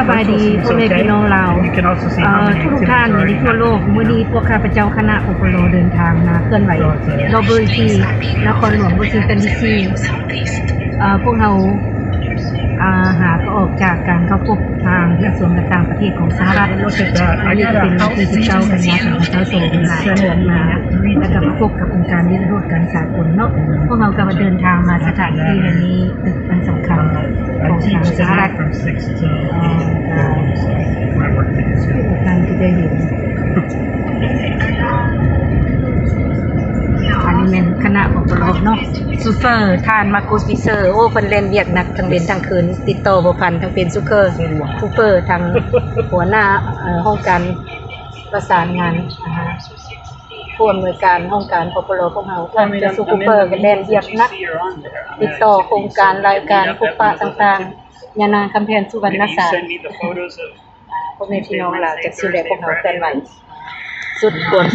บายดีพ่อแม่พี่น้องเราทุกท่านในทั่วโลกมื้อนี้พวกข้าพเจ้าคณะปปลเดินทางมาเคลื่อนไหวโรเบิร์ตที่นครหลวงวอชิงตันดีซีพวกเราหาก็ออกจากการเข้าพบทางกระทรวงการต่างประเทศของสหรัฐนี่จะเป็นวันที่19กันยายน2022มาแล้วก็มาพบกับองค์การนิรโทษกรรมสากลเนาะพวกเราก็มาเดินทางมาสถานที่แห่งนี้ตึกอันสำคัญของทางสหรัฐการที่ได้เห็นอันนี้เป็นคณะของเราเนาะซูเฟอร์ทานมาโกสปิเซอร์โอ้เพิ่นเล่นเวียกหนักทั้งเว้นทั้งคืนติดต่อบ่พันทั้งเป็นซูเปอร์ทางหัวหน้าห้องการประสานงานผู้อำนวยการห้องการปปลพวกเราท่านจะซูเปอร์กันเล่นเวียกหนักติดต่อโครงการรายการพบปะต่างๆยานางคำแพนสุวรรณสารพวกแม่พี่น้องล่ะจากสุแลพวกเราเคลื่อนไหวสุดกวน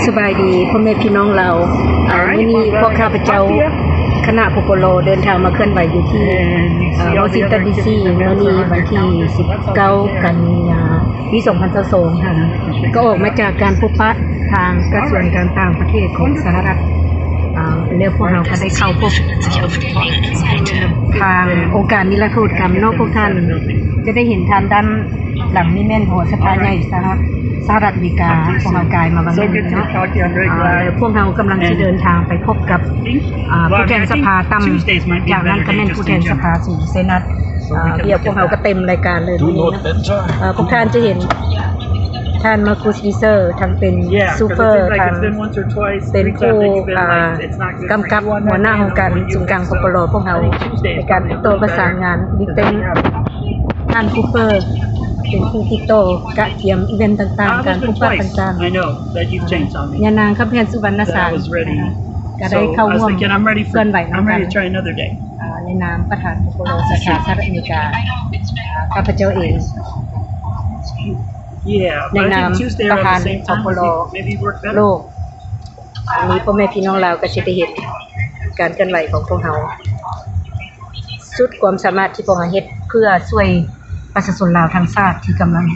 สบายดีพ่อแม่พี่น้องเรามื้อนี้พวกข้าพเจ้าคณะปปลเดินทางมาเคลื่อนไหวอยู่ที่วอชิงตันดีซีมื้อนี้วันที่19กันยายนปี2022ค่ะก็ออกมาจากการพบปะทางกระทรวงการต่างประเทศของสหรัฐแล้วพวกเราก็ได้เข้าพบทางองค์การนิรโทษกรรมนอกพวกท่านจะได้เห็นทางด้านหลังนี่แม่นหัวสภาใหญ่สหรัฐอเมริกาพวกเรากายมาบางทีเนาะพวกเรากำลังจะเดินทางไปพบกับผู้แทนสภาต่ำจากนั้นก็แม่นผู้แทนสภาสูงเซนัตเดี๋ยวพวกเราก็เต็มรายการเลยนะพวกท่านจะเห็นท่านมาคูสปิเซอร์ทั้งเป็นซูเปอร์ทั้งเป็นผู้กำกับหัวหน้าของการศูนย์กลางปปลพวกเราในการติดต่อประสานงานนี่เป็นท่านคูเปอร์เป็นผู้ติดต่อกะเทียมอีเวนต์ต่างๆการพบปะต่างๆยานางคำแพนสุวรรณสารก็ได้เข้าร่วมเคลื่อนไหวในในนามประธานปปลสหรัฐอเมริกาข้าพเจ้าเองในนามประธานปปลโลกอันนี้พ่อแม่พี่น้องเราก็จะได้เห็นการเคลื่อนไหวของพวกเราสุดความสามารถที่พวกเราเฮ็ดเพื่อช่วยประชาชนลาวทั้งชาติที่กำลัง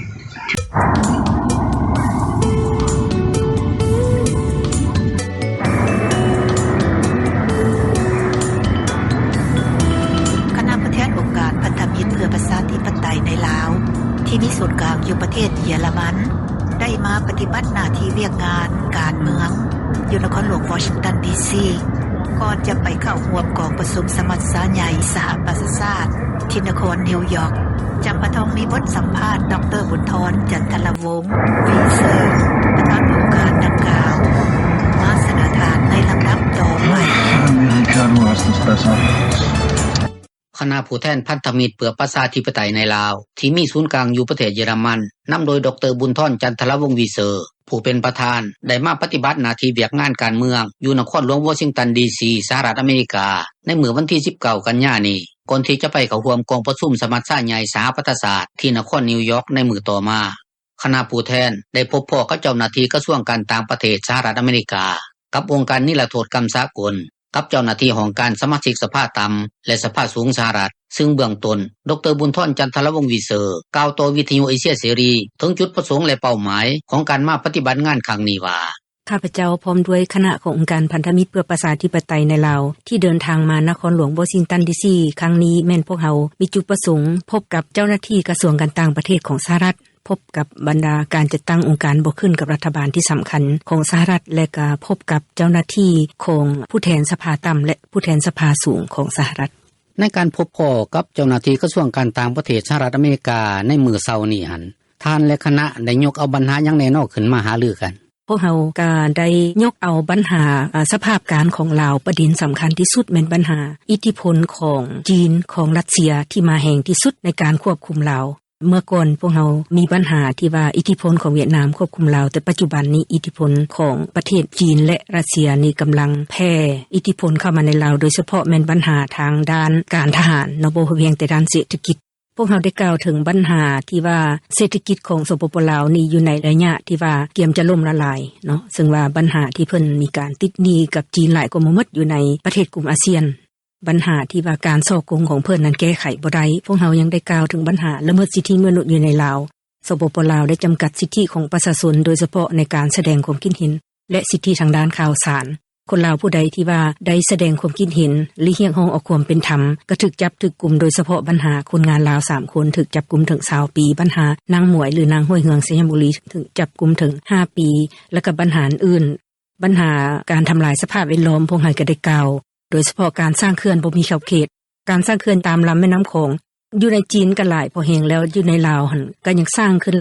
คณะผู้แทนองค์การพันธมิตรเพื่อประชาธิปไตยในลาวที่มีศูนย์กลางอยู่ประเทศเยอรมันได้มาปฏิบัติหน้าที่เวียกงานการเมืองอยู่นครหลวงวอชิงตันดีซีก่อนจะไปเข้าร่วมกองประชุมสมัชชาใหญ่สหประชาชาติที่นครนิวยอร์กจำปาทองมีบทสัมภาษณ์ดร.บุญธรจันทรวงศ์วีเซอร์ประธานองค์การดังกล่าวมาเสนอทานในลำดับต่อไปคณะผู้แทนพันธมิตรเพื่อประชาธิปไตยในลาวที่มีศูนย์กลางอยู่ประเทศเยอรมันนำโดยดร.บุญธรจันทรวงศ์วีเซอร์ผู้เป็นประธานได้มาปฏิบัติหน้าที่เวียกงานการเมืองอยู่นครหลวงวอชิงตันดีซีสหรัฐอเมริกาในมื้อวันที่19กันยายนนี้ก่อนที่จะไปเข้าร่วมกองประชุมสมัชชาใหญ่สหประชาชาติที่นครนิวยอร์กในมื้อต่อมาคณะผู้แทนได้พบพ้อกับเจ้าหน้าที่กระทรวงการต่างประเทศสหรัฐอเมริกากับองค์การนิรโทษกรรมสากลกับเจ้าหน้าที่ของการสมาชิกสภาต่ำและสภาสูงสหรัฐซึ่งเบื้องต้นดร.บุญธรจันทรวงศ์วีเซอร์กล่าวต่อวิทยุเอเชียเสรีถึงจุดประสงค์และเป้าหมายของการมาปฏิบัติงานครั้งนี้ว่าข้าพเจ้าพร้อมด้วยคณะขององค์การพันธมิตรเพื่อประชาธิปไตยในลาวที่เดินทางมานครหลวงวอชิงตันดีซีครั้งนี้แม่นพวกเรามีจุดประสงค์พบกับเจ้าหน้าที่กระทรวงการต่างประเทศของสหรัฐพบกับบรรดาการจัดตั้งองค์การบ่ขึ้นกับรัฐบาลที่สำคัญของสหรัฐและก็พบกับเจ้าหน้าที่ของผู้แทนสภาต่ำและผู้แทนสภาสูงของสหรัฐในการพบพ้อกับเจ้าหน้าที่กระทรวงการต่างประเทศสหรัฐอเมริกาในมื้อเช้านี้หั่นท่านและคณะได้ยกเอาปัญหาอย่างแน่นอนขึ้นมาหารือกันพวกเราก็ได้ยกเอาปัญหาสภาพการของลาวประเด็นสำคัญที่สุดแม่นปัญหาอิทธิพลของจีนของรัสเซียที่มาแห่งที่สุดในการควบคุมลาวเมื่อก่อนพวกเรามีปัญหาที่ว่าอิทธิพลของเวียดนามควบคุมลาวแต่ปัจจุบันนี้อิทธิพลของประเทศจีนและรัสเซียนี่กำลังแพร่อิทธิพลเข้ามาในลาวโดยเฉพาะแม่นปัญหาทางด้านการทหารบ่เพียงแต่ด้านเศรษฐกิจพวกเราได้กล่าวถึงปัญหาที่ว่าเศรษฐกิจของสปป.ลาวนี่อยู่ในระยะที่ว่าเตรียมจะล่มละลายเนาะซึ่งว่าปัญหาที่เพิ่นมีการติดหนี้กับจีนหลายกว่าหมดอยู่ในประเทศกลุ่มอาเซียน ปัญหาที่ว่าการฉ้อโกงของเพิ่นนั้นแก้ไขบ่ได้พวกเฮายังได้กล่าวถึงปัญหาละเมิดสิทธิมนุษย์อยู่ในลาวสปป.ลาวได้จำกัดสิทธิของประชาชนโดยเฉพาะในการแสดงความคิดเห็นและสิทธิทางด้านข่าวสารคนลาวผู้ใดที่ว่าได้แสดงความคิดเห็นหรือเรียกร้องเอาความเป็นธรรมก็ถูกจับถูกกุมโดยเฉพาะปัญหาคนงานลาว3คนถูกจับกุมถึง20ปีปัญหานางหมวยหรือนางห้วยเฮืองสยามบุรีถูกจับกุมถึง5ปีแล้วก็ปัญหาอื่นปัญหาการทำลายสภาพแวดล้อมพวกเฮาก็ได้กล่าวโดยเฉพาะการสร้างเขื่อนบ่มีขอบเขตการสร้างเขื่อนตามลำแม่น้ำโขงอยู่ในจีนก็หลายพอแห่งแล้วอยู่ในลาวหั่นก็ยังสร้างขึ้น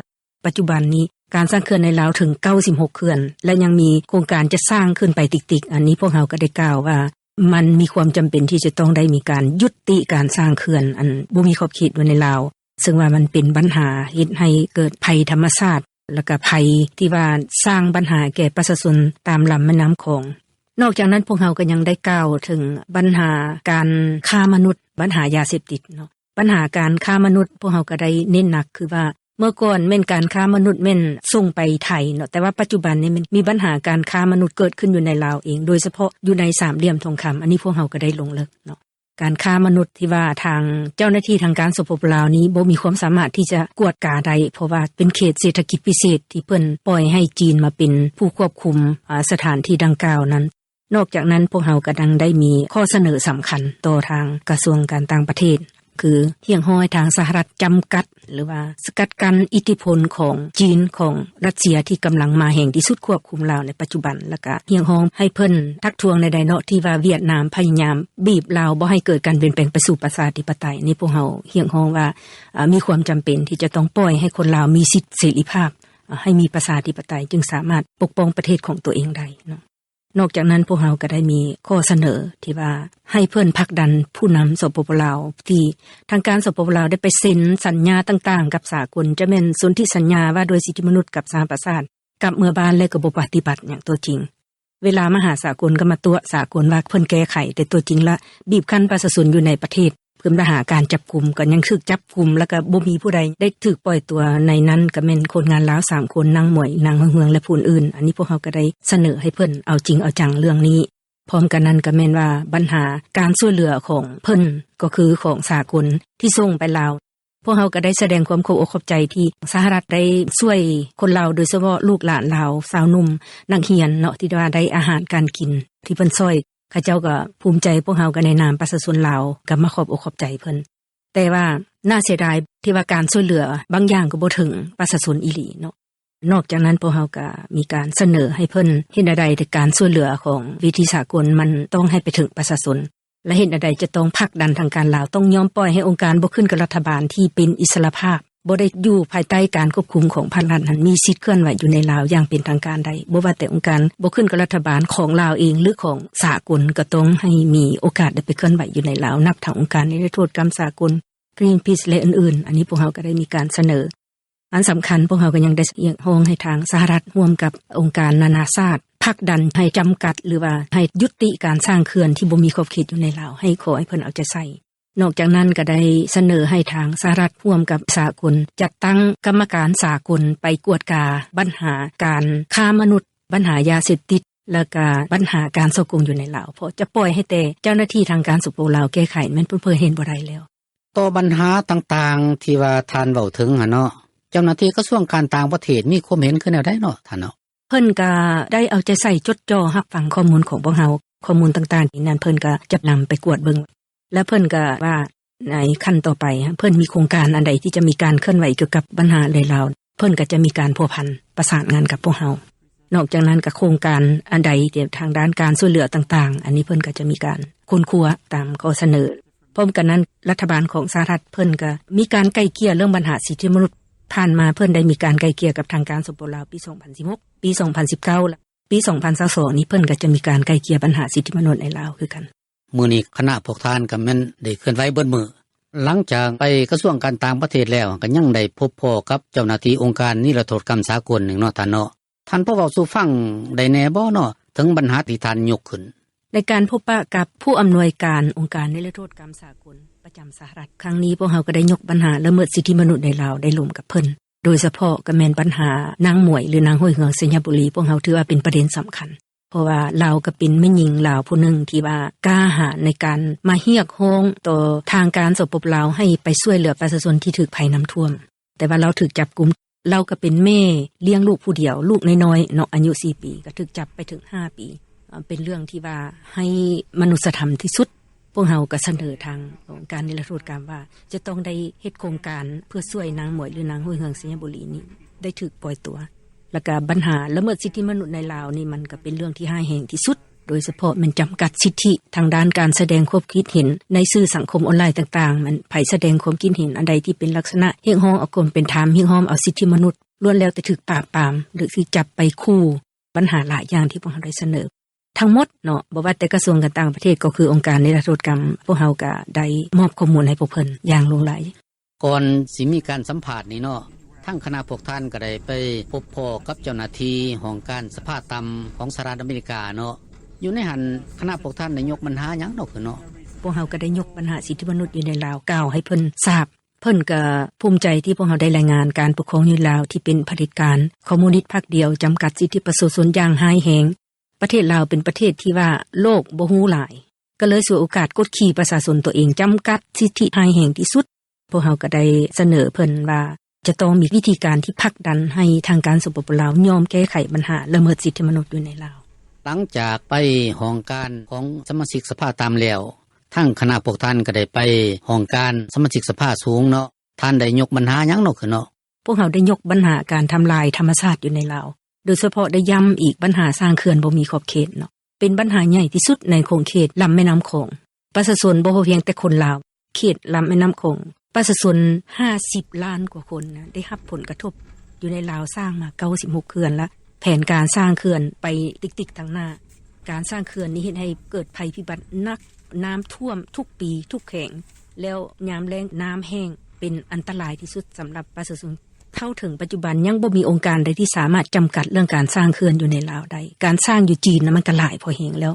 ปัจจุบันนี้การสร้างเขื่อนในลาวถึง96เขื่อนและยังมีโครงการจะสร้างขึ้นไปติ๊กๆอันนี้พวกเฮาก็ได้กล่าวว่ามันมีความจำเป็นที่จะต้องได้มีการยุติการสร้างเขื่อนอันบ่มีขอบเขตไว้ในลาวซึ่งว่ามันเป็นปัญหาเฮ็ดให้เกิดภัยธรรมชาติแล้วก็ภัยที่ว่าสร้างปัญหาแก่ประชาชนตามลำแม่น้ำโขงนอกจากนั้นพวกเฮาก็ยังได้กล่าวถึงปัญหาการค้ามนุษย์ปัญหายาเสพติดเนาะปัญหาการค้ามนุษย์พวกเฮาก็ได้เน้นหนักคือว่าเมื่อก่อนแม่นการค้ามนุษย์แม่นส่งไปไทยเนาะแต่ว่าปัจจุบันนี้มันมีปัญหาการค้ามนุษย์เกิดขึ้นอยู่ในลาวเองโดยเฉพาะอยู่ในสามเหลี่ยมทองคำอันนี้พวกเฮาก็ได้ลงลึกเนาะการค้ามนุษย์ที่ว่าทางเจ้าหน้าที่ทางการสปป.ลาวนี้บ่มีความสามารถที่จะกวดกาได้เพราะว่าเป็นเขตเศรษฐกิจพิเศษที่เพิ่นปล่อยให้จีนมาเป็นผู้ควบคุมสถานที่ดังกล่าวนั้นนอกจากนั้นพวกเฮาก็ดังได้มีข้อเสนอสำคัญต่อทางกระทรวงการต่างประเทศคือเฮียงห้อยทางสหรัฐจำกัดหรือว่าสกัดกั้นอิทธิพลของจีนของรัสเซียที่กำลังมาแห่งที่สุดควบคุมลาวในปัจจุบันแล้วก็เฮียงห้องให้เพิ่นทักท้วงในใดเนาะที่ว่าเวียดนามพยายามบีบลาวบ่ให้เกิดการเปลี่ยนแปลงไปสู่ประชาธิปไตยนี่พวกเฮาเฮียงห้องว่ามีความจำเป็นที่จะต้องปล่อยให้คนลาวมีสิทธิเสรีภาพให้มีประชาธิปไตยจึงสามารถปกป้องประเทศของตัวเองได้เนาะนอกจากนั้นพวกเราก็ได้มีข้อเสนอที่ว่าให้เพิ่นผลักดันผู้นำสปป.ลาวที่ทางการสปป.ลาวได้ไปเซ็นสัญญาต่างๆกับสากลจะแม่นสนธิสัญญาว่าโดยสิทธิมนุษย์กับสหประชาชาติกับเมื่อบ้านและก็บ่ปฏิบัติอย่างตัวจริงเวลามหาสากลก็มาตัวสากลว่าเพิ่นแก้ไขแต่ตัวจริงละบีบคั้นประชาชนอยู่ในประเทศเพิ่นมาหาการจับกุมก็ยังถูกจับกุมแล้วก็บ่มีผู้ใดได้ถูกปล่อยตัวในนั้นก็แม่นคนงานลาว3คนนางหมวยนางเฮืองและผู้อื่นอันนี้พวกเฮาก็ได้เสนอให้เพิ่นเอาจริงเอาจังเรื่องนี้พร้อมกันนั้นก็แม่นว่าปัญหาการช่วยเหลือของเพิ่นก็คือของสากลที่ส่งไปลาวพวกเฮาก็ได้แสดงความขอบอกขอบใจที่สหรัฐได้ช่วยคนลาวโดยเฉพาะลูกหลานลาวสาวหนุ่มนักเรียนเนาะที่ว่าได้อาหารการกินที่เพิ่นช่วยข้าเจ้าก็ภูมิใจพวกเฮากันในนามประชาชนลาวก็มาขอบอกขอบใจเพิ่นแต่ว่าน่าเสียดายที่ว่าการช่วยเหลือบางอย่างก็บ่ถึงประชาชนอีหลีเนาะนอกจากนั้นพวกเฮาก็มีการเสนอให้เพิ่นเฮ็ดใดในการช่วยเหลือของวิธีสากลมันต้องให้ไปถึงประชาชนและเฮ็ดใดจะต้องผลักดันทางการลาวต้องยอมปล่อยให้องค์การบ่ขึ้นกับรัฐบาลที่เป็นอิสรภาพบ่ได้อยู่ภายใต้การควบคุมของภาครัฐนั้นมีสิทธิ์เคลื่อนไหวอยู่ในลาวอย่างเป็นทางการใดบ่ว่าแต่องค์การบ่ขึ้นกับรัฐบาลของลาวเองหรือของสากลก็ต้องให้มีโอกาสได้ไปเคลื่อนไหวอยู่ในลาวนับทางองค์การนิรโทษกรรมสากล Greenpeace และอื่นๆอันนี้พวกเฮาก็ได้มีการเสนออันสำคัญพวกเฮาก็ยังได้เรียกร้องให้ทางสหรัฐร่วมกับองค์การนานาชาติผลักดันให้จำกัดหรือว่าให้ยุติการสร้างเขื่อนที่บ่มีขอบเขตอยู่ในลาวให้ขอให้เพิ่นเอาใจใส่นอกจากนั้นก็ได้เสนอให้ทางสหรัฐร่วมกับสากลจัดตั้งกรรมการสากลไปกวดกาปัญหาการค้ามนุษย์ปัญหายาเสพติดและก็ปัญหาการฉ้อโกงอยู่ในลาวเพราะจะปล่อยให้แต่เจ้าหน้าที่ทางการสปป.ลาวแก้ไขมันเพิ่นเห็นบ่ได้แล้วต่อปัญหาต่างๆที่ว่าท่านเว้าถึงเนาะเจ้าหน้าที่กระทรวงการต่างประเทศมีความเห็นคือแนวใดเนาะท่านเนาะเพิ่นก็ได้เอาใจใส่จดจ่อรับฟังข้อมูลของพวกเฮาข้อมูลต่างๆที่นั้นเพิ่นก็จะนํไปกวดเบิ่งและเพิ่นก็ว่าในขั้นต่อไปเพิ่นมีโครงการอันใดที่จะมีการเคลื่อนไหวเกี่ยวกับปัญหาในลาวเพิ่นก็จะมีการพัวพันประสานงานกับพวกเฮานอกจากนั้นก็โครงการอันใดที่ทางด้านการช่วยเหลือต่างๆอันนี้เพิ่นก็จะมีการค้นคว้าตามข้อเสนอพร้อมกันนั้นรัฐบาลของสหรัฐเพิ่นก็มีการไกล่เกลี่ยเรื่องปัญหาสิทธิมนุษย์ผ่านมาเพิ่นได้มีการไกล่เกลี่ยกับทางการสปป.ลาวปี2016ปี2019และปี2022นี้เพิ่นก็จะมีการไกล่เกลี่ยปัญหาสิทธิมนุษย์ในลาวคือกันมื้อนี้คณะพวกท่านก็แม่นได้เคลื่อนไหวเบิดมื้อหลังจากไปกระทรวงการต่างประเทศแล้วก็ยังได้พบพ้อกับเจ้าหน้าที่องค์การนิรโทษกรรมสากลนึงเนาะท่านเนาะท่านพอเว้าสู่ฟังได้แน่บ่เนาะถึงปัญหาที่ท่านยกขึ้นในการพบปะกับผู้อำนวยการองค์การนิรโทษกรรมสากลประจำสหรัฐครั้งนี้พวกเฮาก็ได้ยกปัญหาละเมิดสิทธิมนุษย์ในลาวได้ร่วมกับเพิ่นโดยเฉพาะก็แม่นปัญหานางหมวยหรือนางห้วยเฮืองสยามบุรีพวกเฮาถือว่าเป็นประเด็นสำคัญ เพราะว่าลาวก็เป็นแม่หญิงลาวผู้หนึ่งที่ว่ากล้าหาญในการมาเรียกร้องต่อทางการสปปลาวให้ไปช่วยเหลือประชาชนที่ถูกภัยน้ำท่วมแต่ว่าเราถูกจับกุมเราก็เป็นแม่เลี้ยงลูกผู้เดียวลูกน้อยๆเนาะอายุ4ปีก็ถูกจับไปถึง5ปีเป็นเรื่องที่ว่าให้มนุษยธรรมที่สุดพวกเฮาก็เสนอทางองค์การนิรโทษกรรมว่าจะต้องได้เฮ็ดโครงการเพื่อช่วยนางหมวยหรือนางห้วยเฮืองสัญญบุรีนี้ได้ถูกปล่อยตัวแล้วก็ปัญหาละเมิดสิทธิมนุษย์ในลาวนี่มันก็เป็นเรื่องที่ร้ายแรงที่สุดโดยเฉพาะมันจำกัดสิทธิทางด้านการแสดงความคิดเห็นในสื่อสังคมออนไลน์ต่างๆมันไผแสดงความคิดเห็นอันใดที่เป็นลักษณะเรียกร้องเอาความเป็นธรรมเรียกร้องเอาสิทธิมนุษย์ล้วนแล้วแต่ถูกปราบปรามหรือสิจับไปคู่ปัญหาหลายอย่างที่พวกเราได้เสนอทั้งหมดเนาะบ่ว่าแต่กระทรวงการต่างประเทศก็คือองค์การนิรโทษกรรมพวกเฮาก็ได้มอบข้อมูลให้พวกเพิ่นอย่างลงไหลก่อนสิมีการสัมภาษณ์นี้เนาะทั้งคณะพวกท่านก็ได้ไปพบพ้อกับเจ้าหน้าที่ของการสภาต่ำของสหรัฐอเมริกาเนาะอยู่ในหันคณะพวกท่านได้ยกปัญหาหยังดอกเนาะพวกเฮาก็ได้ยกปัญหาสิทธิมนุษย์อยู่ในลาวกล่าวให้เพิ่นทราบเพิ่นก็ภูมิใจที่พวกเฮาได้รายงานการปกครองอยู่ลาวที่เป็นเผด็จการคอมมิวนิสต์พรรคเดียวจำกัดสิทธิประชาชนอย่างร้ายแรงประเทศลาวเป็นประเทศที่ว่าโลกบ่ฮู้หลายก็เลยฉวยโอกาสกดขี่ประชาชนตัวเองจำกัดสิทธิร้ายแรงที่สุดพวกเฮาก็ได้เสนอเพิ่นว่าจะต้องมีวิธีการที่ผลักดันให้ทางการสปปลาวยอมแก้ไขปัญหาละเมิดสิทธิมนุษย์อยู่ในลาวหลังจากไปห้องการของสมาชิกสภาตามแล้วทั้งคณะพวกท่านก็ได้ไปห้องการสมาชิกสภาสูงเนาะท่านได้ยกปัญหาหยังเนาะคือเนาะพวกเฮาได้ยกปัญหาการทำลายธรรมชาติอยู่ในลาวโดยเฉพาะได้ย้ำอีกปัญหาสร้างเขื่อนบ่มีขอบเขตเนาะเป็นปัญหาใหญ่ที่สุดในโขงเขตลำแม่น้ำโขงประชาชนบ่เพียงแต่คนลาวเขตลำแม่น้ำโขงประชาชน50ล้านกว่าคนนะได้รับผลกระทบอยู่ในลาวสร้างมา96เขื่อนแล้วแผนการสร้างเขื่อนไปติ๊กๆทางหน้าการสร้างเขื่อนนี้เฮ็ดให้เกิดภัยพิบัติหนักน้ำท่วมทุกปีทุกแห่งแล้วยามแล้งน้ำแห้งเป็นอันตรายที่สุดสำหรับประชาชนเท่าถึงปัจจุบันยังบ่มีองค์การใดที่สามารถจำกัดเรื่องการสร้างเขื่อนอยู่ในลาวได้การสร้างอยู่จีนนะมันก็หลายพอแฮงแล้ว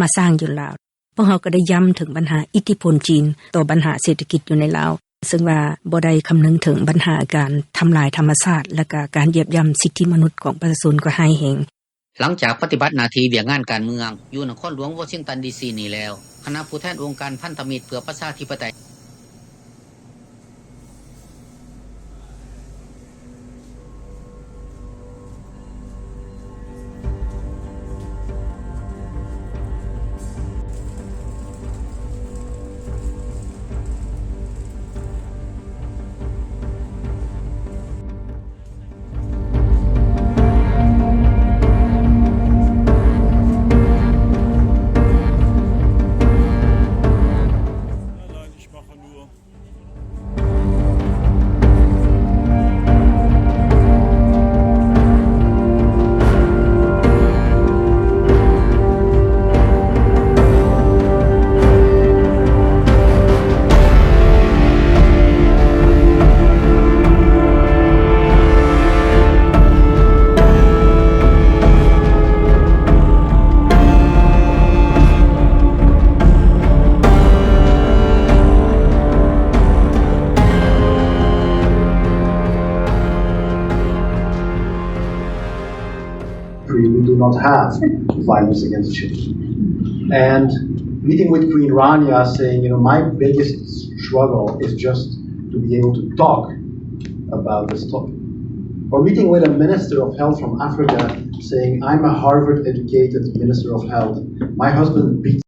มาสร้างอยู่ลาวพวกเฮาก็ได้ย้ำถึงปัญหาอิทธิพลจีนต่อปัญหาเศรษฐกิจอยู่ในลาวซึ่งว่าบ่ได้คำนึงถึงปัญหาการทำลายธรรมชาติและก็การเหยียบย่ำสิทธิมนุษย์ของประชาชนก็ร้ายแรงหลังจากปฏิบัติหน้าที่เวียกงานการเมืองอยู่นครหลวงวอชิงตันดีซีนี้แล้วคณะผู้แทนองค์การพันธมิตรเพื่อประชาธิปไตยWe do not have violence against children. And meeting with Queen Rania saying, my biggest struggle is just to be able to talk about this topic. Or meeting with a Minister of Health from Africa saying, I'm a Harvard-educated Minister of Health. My husband beats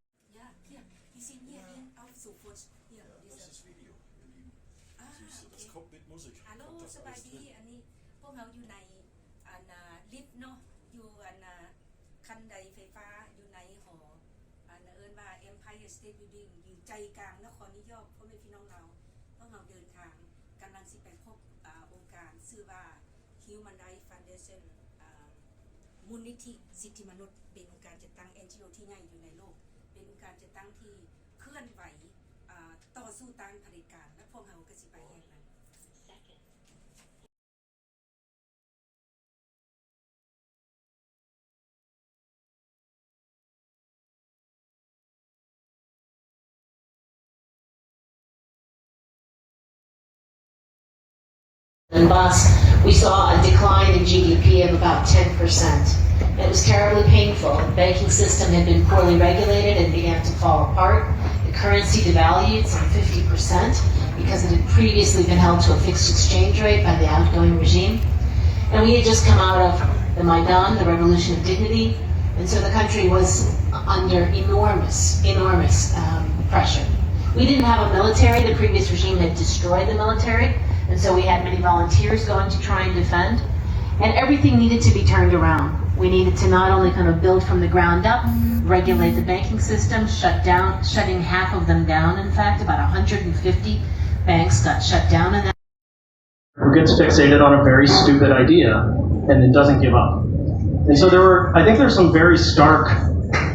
มูลนิธิสิทธิมนุษย์เป็นองค์การจัดตั้ง NGO ที่ใหญ่อยู่ในโลกเป็นองค์การจัดตั้งที่เคลื่อนไหวต่อสู้ต้านเผด็จการและพวกเฮาก็สิไปแห่งนั้น and bus. We saw a decline in GDP of about 10%. It was terribly painful. The banking system had been poorly regulated and began to fall apart. The currency devalued some 50% because it had previously been held to a fixed exchange rate by the outgoing regime. And we had just come out of the Maidan, the Revolution of Dignity, and so the country was under enormous pressure. We didn't have a military. The previous regime had destroyed the military, and so we had many volunteers going to try and defend. And everything needed to be turned around. We needed to not only kind of build from the ground up, regulate the banking system, shutting half of them down. In fact, about 150 banks got shut down in that. Who gets fixated on a very stupid idea and then doesn't give up. And so I think there's some very stark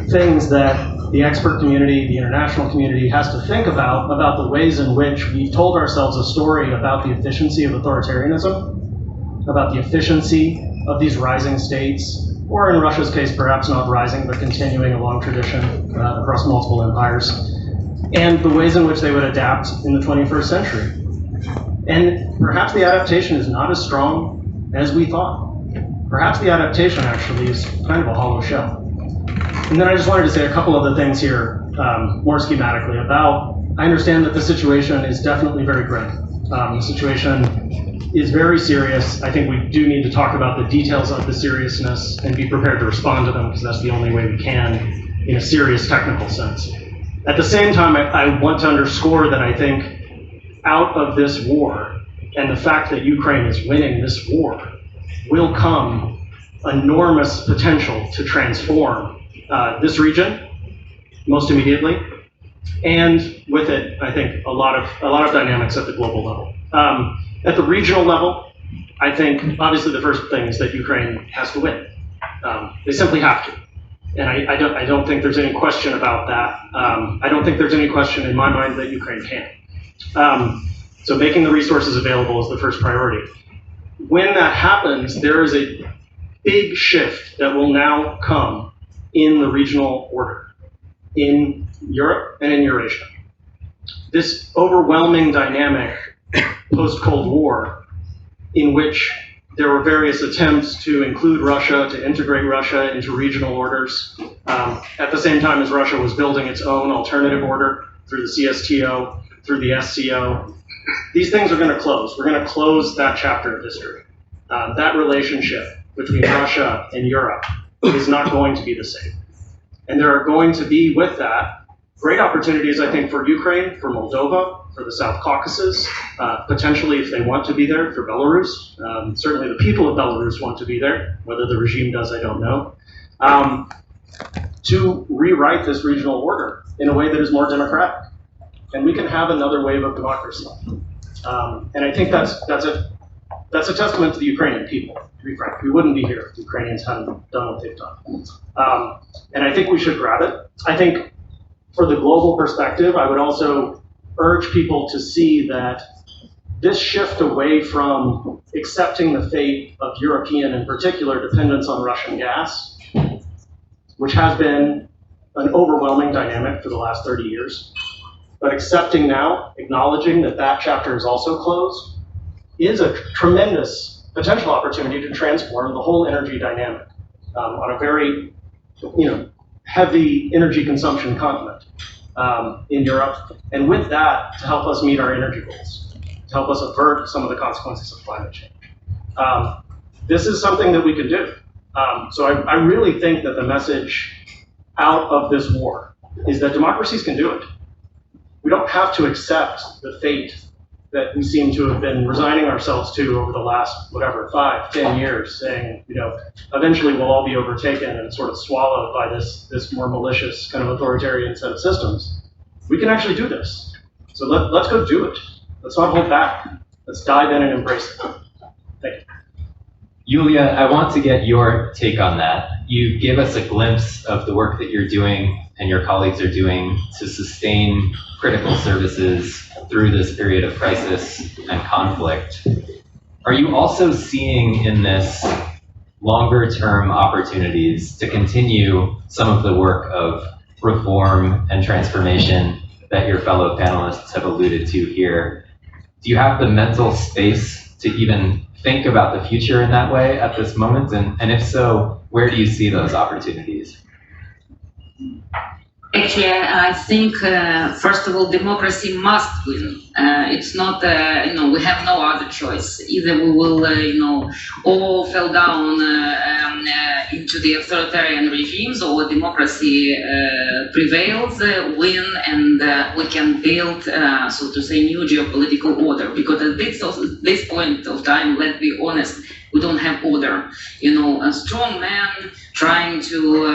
things that the expert community, the international community has to think about the ways in which we've told ourselves a story about the efficiency of authoritarianism, about the efficiency of these rising states, or in Russia's case, perhaps not rising, but continuing a long tradition across multiple empires, and the ways in which they would adapt in the 21st century. And perhaps the adaptation is not as strong as we thought. Perhaps the adaptation actually is kind of a hollow shell. And then I just wanted to say a couple of the things here, more schematically, I understand that the situation is definitely very grim. The situation is very serious. I think we do need to talk about the details of the seriousness and be prepared to respond to them, because that's the only way we can in a serious technical sense. At the same time, I want to underscore that I think out of this war and the fact that Ukraine is winning this war will come enormous potential to transform this region most immediately, and with it, I think a lot of dynamics at the global level. At the regional level, I think obviously the first thing is that Ukraine has to win. They simply have to, and I don't think there's any question about that. I don't think there's any question in my mind that Ukraine can. So making the resources available is the first priority. When that happens, there is a big shift that will now come in the regional order in Europe and in Eurasia. This overwhelming dynamic post-Cold War, in which there were various attempts to include Russia, to integrate Russia into regional orders, at the same time as Russia was building its own alternative order through the CSTO, through the SCO. These things are going to close. We're going to close that chapter of history. That relationship between Russia and Europe is not going to be the same. And there are going to be, with that, great opportunities, I think, for Ukraine, for Moldova, for the South Caucasus, potentially, if they want to be there, for Belarus. Certainly the people of Belarus want to be there. Whether the regime does, I don't know. To rewrite this regional order in a way that is more democratic. And we can have another wave of democracy. And I think that's a testament to the Ukrainian people, to be frank. We wouldn't be here if the Ukrainians hadn't done what they've done. And I think we should grab it. I think for the global perspective, I would also urge people to see that this shift away from accepting the fate of European, in particular, dependence on Russian gas, which has been an overwhelming dynamic for the last 30 years, but accepting now, acknowledging that that chapter is also closed, is a tremendous potential opportunity to transform the whole energy dynamic on a very, heavy energy consumption continent in Europe, and with that, to help us meet our energy goals, to help us avert some of the consequences of climate change. This is something that we can do. So I really think that the message out of this war is that democracies can do it. We don't have to accept the fate that we seem to have been resigning ourselves to over the last, 5, 10 years, saying, eventually we'll all be overtaken and sort of swallowed by this more malicious kind of authoritarian set of systems. We can actually do this. So let's go do it. Let's not hold back. Let's dive in and embrace it. Thank you. Yulia, I want to get your take on that. You gave us a glimpse of the work that you're doing and your colleagues are doing to sustain critical services through this period of crisis and conflict. Are you also seeing in this longer-term opportunities to continue some of the work of reform and transformation that your fellow panelists have alluded to here? Do you have the mental space to even think about the future in that way at this moment? And if so, where do you see those opportunities? Actually, I think, first of all, democracy must win. It's not, we have no other choice. Either we will, all fall down into the authoritarian regimes, or democracy prevails, win, and we can build, so to say, new geopolitical order. Because at this point of time, let's be honest, we don't have order. A strong man trying to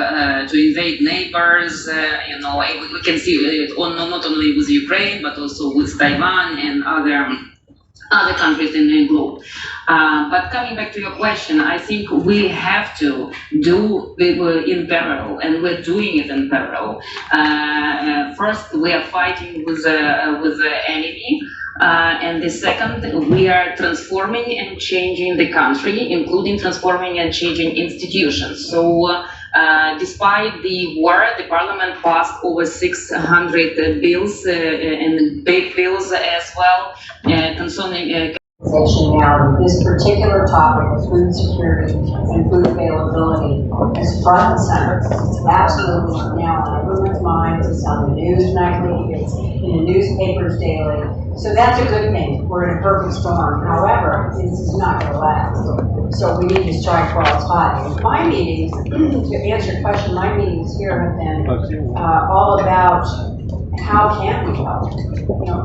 invade neighbors. We can see it not only with Ukraine, but also with Taiwan and other countries in the globe. But coming back to your question, I think we have to do it in parallel, and we're doing it in parallel. First, we are fighting with the enemy. And the second, we are transforming and changing the country, including transforming and changing institutions. So despite the war, the parliament passed over 600 bills and big bills as well concerning now, this particular topic of food security and food availability is front and center. It's absolutely now on everyone's minds. It's on the news nightly. It's in the newspapers daily. So that's a good thing. We're in a perfect storm. However, this is not going to last. So we need to strike while it's hot. And my meetings, to answer your question, my meetings here have been all about how can we help?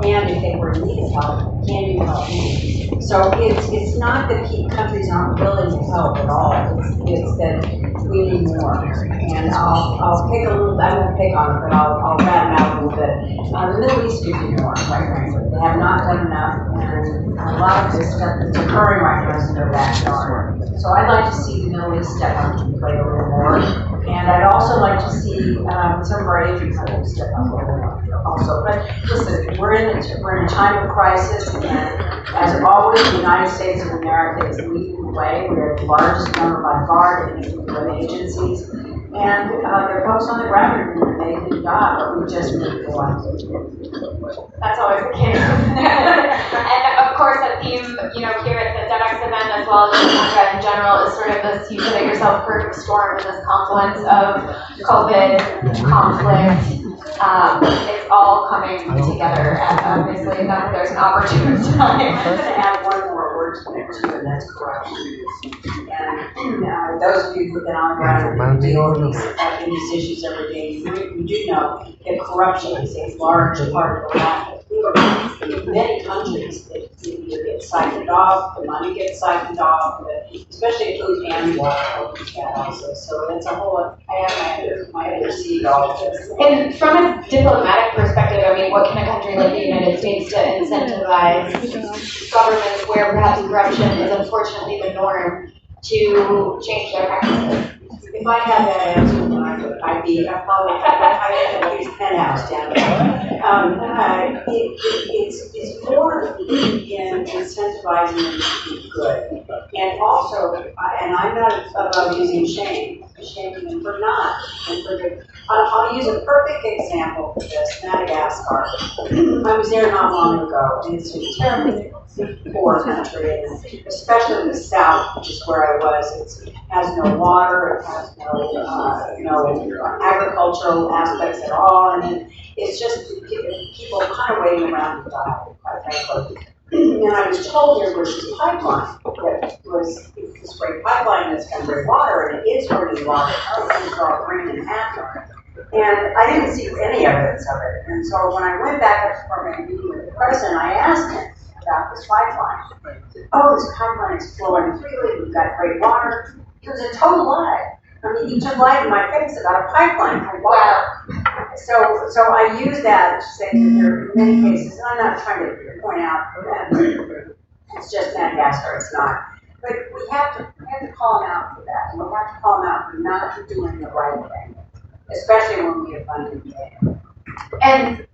And if they were in need of help, can you help me? So it's not that countries aren't willing to help at all. It's that we need more. And I'll pick a little. I won't pick on it, but I'll rat it out a little bit. The Middle East could do more, quite frankly. They have not done enough, and a lot of this stuff that's occurring right now is in their backyard. So I'd like to see the Middle East step up and play a little more. And I'd also like to see some of our Asian countries step up a little more also. But listen, we're in a time of crisis, and as always, the United States of America is leading the way. We're the largest number by far in the agencies, and there are folks on the ground who are doing a good job, but we just need more. That's always the case. And of course, a theme, here at the Devex event, as well as UNGA in general, is sort of this "you make yourself perfect storm" in this confluence of COVID, conflict. It's all coming together, and obviously there's an opportune time. I'm going to add one more word to it too, and that's corruption. And those of you who've been on the ground and deal with these issues every day, you do know that corruption is a large part of the life. In many countries, you get siphoned off, the money gets siphoned off, especially food and water also. So that's a whole. I have my other seat all of this. And from a diplomatic perspective, what can a country like the United States to incentivize governments where perhaps corruption is unfortunately the norm to change their practices? If I had that answer, I'd probably have a huge penthouse down there. It's more in incentivizing them to be good. And also, and I'm not above using shaming them for not. I'll use a perfect example for this, Madagascar. I was there not long ago, and it's a terribly poor country, and especially the south, which is where I was. It has no water, it has no agricultural aspects at all, and it's just people kind of waiting around to die, quite frankly. And I was told there was this pipeline that was this great pipeline that's going to bring water, and it is bringing water. It's all green and half. And I didn't see any evidence of it. And so when I went back up for my meeting with the president, I asked him about this pipeline. Oh, this pipeline is flowing freely. We've got great water. It was a total lie. He just lied in my face about a pipeline for water. So I use that to say that there are many cases, and I'm not trying to point out that it's just Madagascar, it's not. But we have to call them out for that. And we have to call them out for not doing the right thing, especially when we have funding data. And,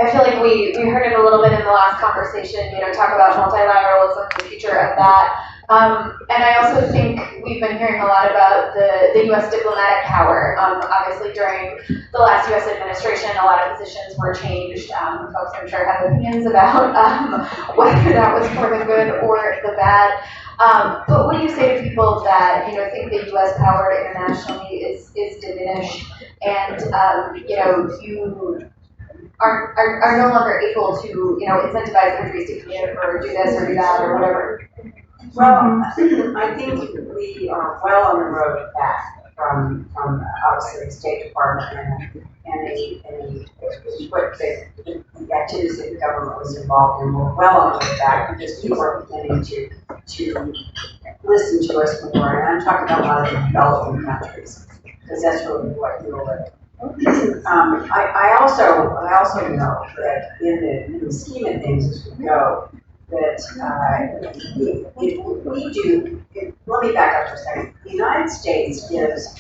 I feel like we heard it a little bit in the last conversation, talk about multilateralism, the future of that. And I also think we've been hearing a lot about the U.S. diplomatic power. Obviously, during the last U.S. administration, a lot of positions were changed. Folks, I'm sure, have opinions about whether that was for the good or the bad. But what do you say to people that think the U.S. power internationally is diminished, and you are no longer able to incentivize countries to commit or do this or do that or whatever? Well, I think we are well on the road back from obviously the State Department and the activities that the government was involved in. We're well on the way back because people are beginning to listen to us more. And I'm talking about a lot of the developing countries because that's really what we were. I also know that in the scheme of things as we go, that we do, let me back up for a second. The United States gives,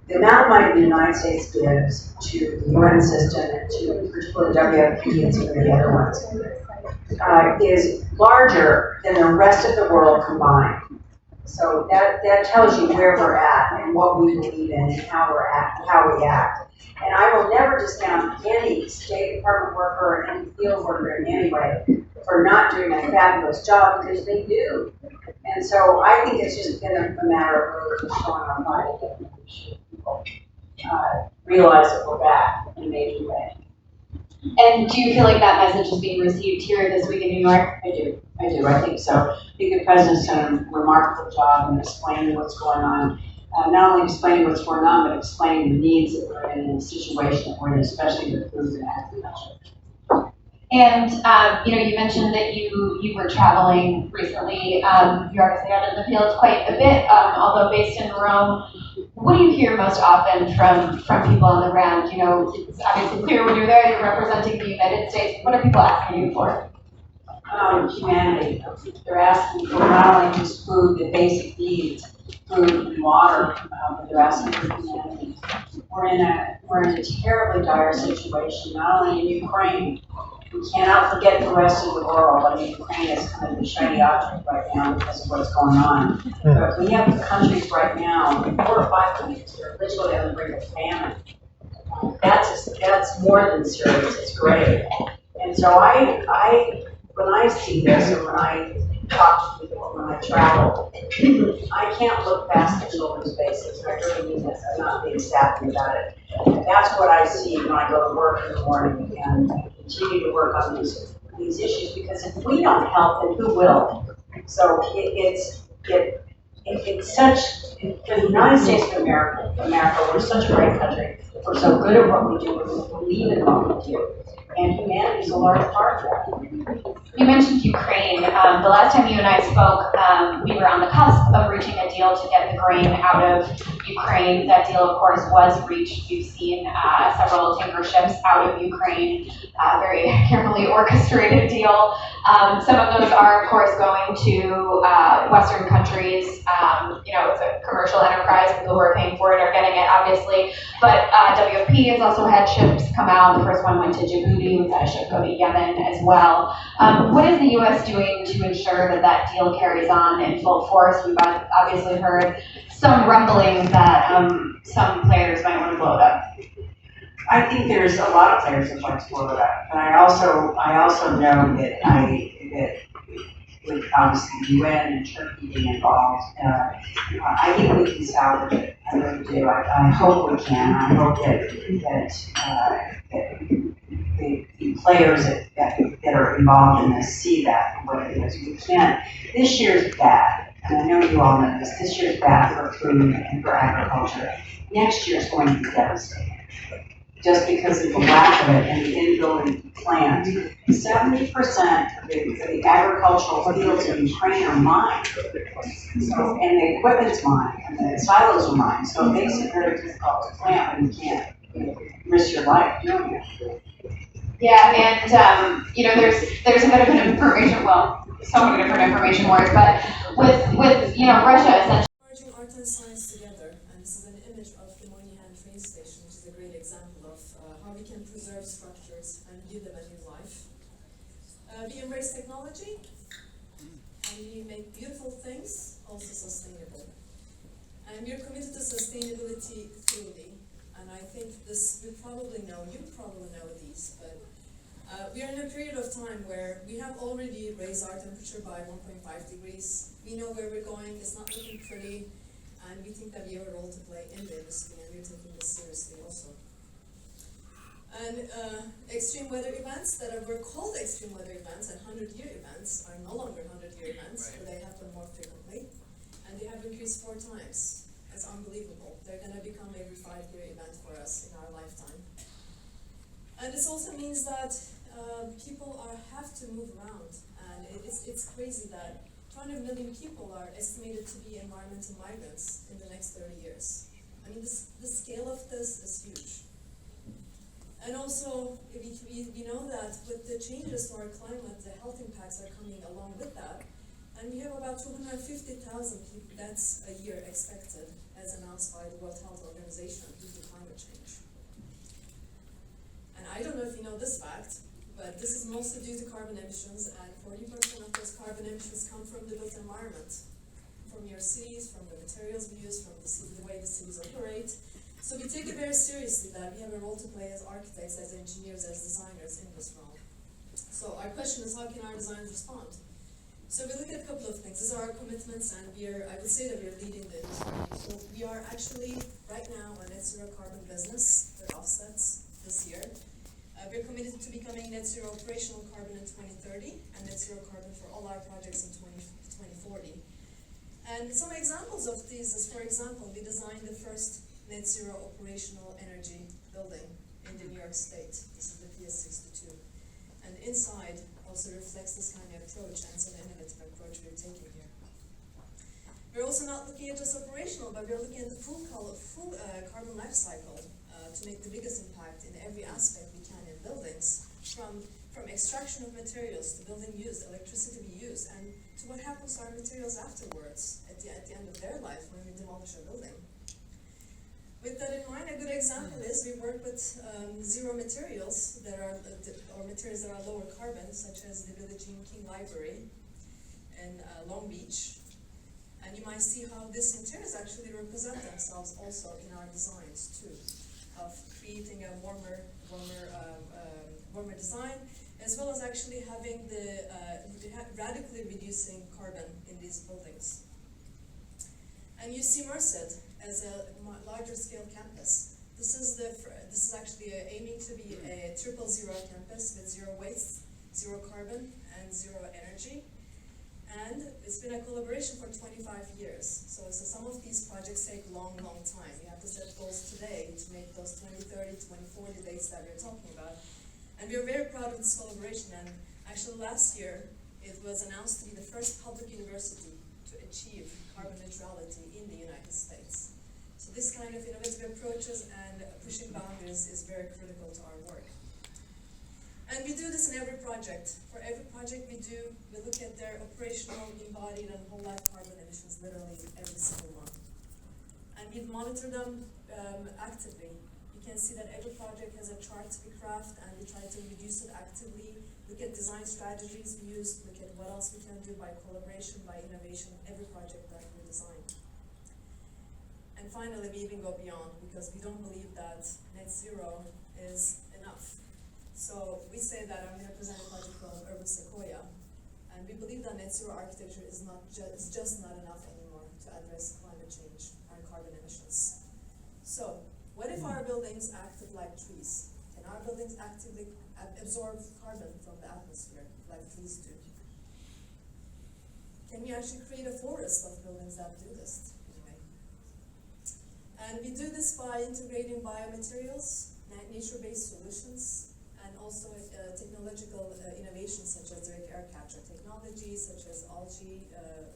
the amount of money the United States gives to the UN system and to particularly WFP and some of the other ones is larger than the rest of the world combined. So that tells you where we're at and what we believe in and how we act. And I will never discount any State Department worker or any field worker in any way for not doing a fabulous job because they do. And so I think it's just been a matter of really showing our body and making sure people realize that we're back in a major way. And do you feel like that message is being received here this week in New York? I do. I think so. I think the President's done a remarkable job in explaining what's going on. Not only explaining what's going on, but explaining the needs that we're in the situation that we're in, especially with food and agriculture. And you mentioned that you were traveling recently. You're obviously out in the field quite a bit, although based in Rome. What do you hear most often from people on the ground? It's obviously clear when you're there, you're representing the United States. What are people asking you for? Humanity. They're asking for not only just food, the basic needs, food and water, but they're asking for humanity. We're in a terribly dire situation, not only in Ukraine. We cannot forget the rest of the world. I mean, Ukraine is kind of the shiny object right now because of what's going on. But we have countries right now, 4 or 5 countries that are literally on the brink of famine. That's more than serious. It's grave. And so when I see this and when I talk to people, when I travel, I can't look past the children's faces. I really mean this. I'm not being sappy about it. And that's what I see when I go to work in the morning and continue to work on these issues, because if we don't help, then who will? So it's such, for the United States of America, we're such a great country. We're so good at what we do, we believe in what we do. And humanity is a large part of that. You mentioned Ukraine. The last time you and I spoke, we were on the cusp of reaching a deal to get the grain out of Ukraine. That deal, of course, was reached. You've seen several tanker ships out of Ukraine, very carefully orchestrated deal. Some of those are, of course, going to Western countries. It's a commercial enterprise. People who are paying for it are getting it, obviously. But WFP has also had ships come out. The first one went to Djibouti. We've had a ship go to Yemen as well. What is the U.S. doing to ensure that that deal carries on in full force? We've obviously heard some rumblings that some players might want to blow it up. I think there's a lot of players that want to blow it up, and I also know that with obviously the UN and Turkey being involved, I think we can salvage it. I really do. I hope we can. I hope that the players that are involved in this see that for what it is. We can. This year's bad, and I know you all know this. This year's bad for food and for agriculture. Next year's going to be devastating, just because of the lack of it and the inability to plant. 70% of the agricultural fields in Ukraine are mined, and the equipment's mined, and the silos are mined. So it makes it very difficult to plant when you can't risk your life doing it. Yeah, and there's a bit of an information, so many different information wars, but with Russia essentially. Merging art and science together, and this is an image of the Moynihan train station, which is a great example of how we can preserve structures and give them a new life. We embrace technology, and we make beautiful things also sustainable. And we're committed to sustainability truly. And I think this, you probably know these, but we are in a period of time where we have already raised our temperature by 1.5 degrees. We know where we're going, it's not looking pretty, and we think that we have a role to play in the industry, and we're taking this seriously also. And extreme weather events that were called extreme weather events and 100-year events are no longer 100-year events, but they happen more frequently, and they have increased 4 times. It's unbelievable. They're going to become every 5-year event for us in our lifetime. And this also means that people have to move around, and it's crazy that 200 million people are estimated to be environmental migrants in the next 30 years. I mean, the scale of this is huge. And also, we know that with the changes to our climate, the health impacts are coming along with that. And we have about 250,000 deaths a year expected, as announced by the World Health Organization due to climate change. And I don't know if you know this fact, but this is mostly due to carbon emissions, and 40% of those carbon emissions come from the built environment, from your cities, from the materials we use, from the way the cities operate. So we take it very seriously that we have a role to play as architects, as engineers, as designers in this realm. So our question is, how can our designers respond? So we look at a couple of things. These are our commitments, and I would say that we are leading the industry. So we are actually, right now, a net zero carbon business with offsets this year. We're committed to becoming net zero operational carbon in 2030, and net zero carbon for all our projects in 2040. And some examples of these is, for example, we designed the first net zero operational energy building in the New York State. This is the PS62. And inside also reflects this kind of approach, and it's an innovative approach we're taking here. We're also not looking at just operational, but we're looking at the full carbon life cycle to make the biggest impact in every aspect we can in buildings, from extraction of materials to building use, electricity we use, and to what happens to our materials afterwards at the end of their life when we demolish a building. With that in mind, a good example is we work with zero materials that are, or materials that are lower carbon, such as the Billie Jean King Library in Long Beach. And you might see how these materials actually represent themselves also in our designs too, of creating a warmer design, as well as actually having radically reducing carbon in these buildings. And you see Merced as a larger scale campus. This is actually aiming to be a 000 campus with zero waste, zero carbon, and zero energy. And it's been a collaboration for 25 years. So some of these projects take long time. You have to set goals today to make those 2030, 2040 dates that we're talking about. And we're very proud of this collaboration. And actually last year, it was announced to be the first public university to achieve carbon neutrality in the United States. So this kind of innovative approaches and pushing boundaries is very critical to our work. And we do this in every project. For every project we do, we look at their operational, embodied, and whole life carbon emissions literally every single one. And we monitor them actively. You can see that every project has a chart we craft, and we try to reduce it actively, look at design strategies we use, look at what else we can do by collaboration, by innovation, every project that we design. And finally, we even go beyond, because we don't believe that net zero is enough. So we say that I'm going to present a project called Urban Sequoia, and we believe that net zero architecture is just not enough anymore to address climate change and carbon emissions. So what if our buildings acted like trees? Can our buildings actively absorb carbon from the atmosphere like trees do? Can we actually create a forest of buildings that do this? And we do this by integrating biomaterials, nature-based solutions, and also technological innovations such as direct air capture technology, such as algae,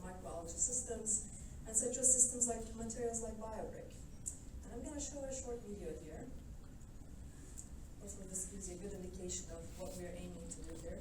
microalgae systems, and such as systems like materials like BioBrick. And I'm going to show a short video here. Hopefully this gives you a good indication of what we're aiming to do here.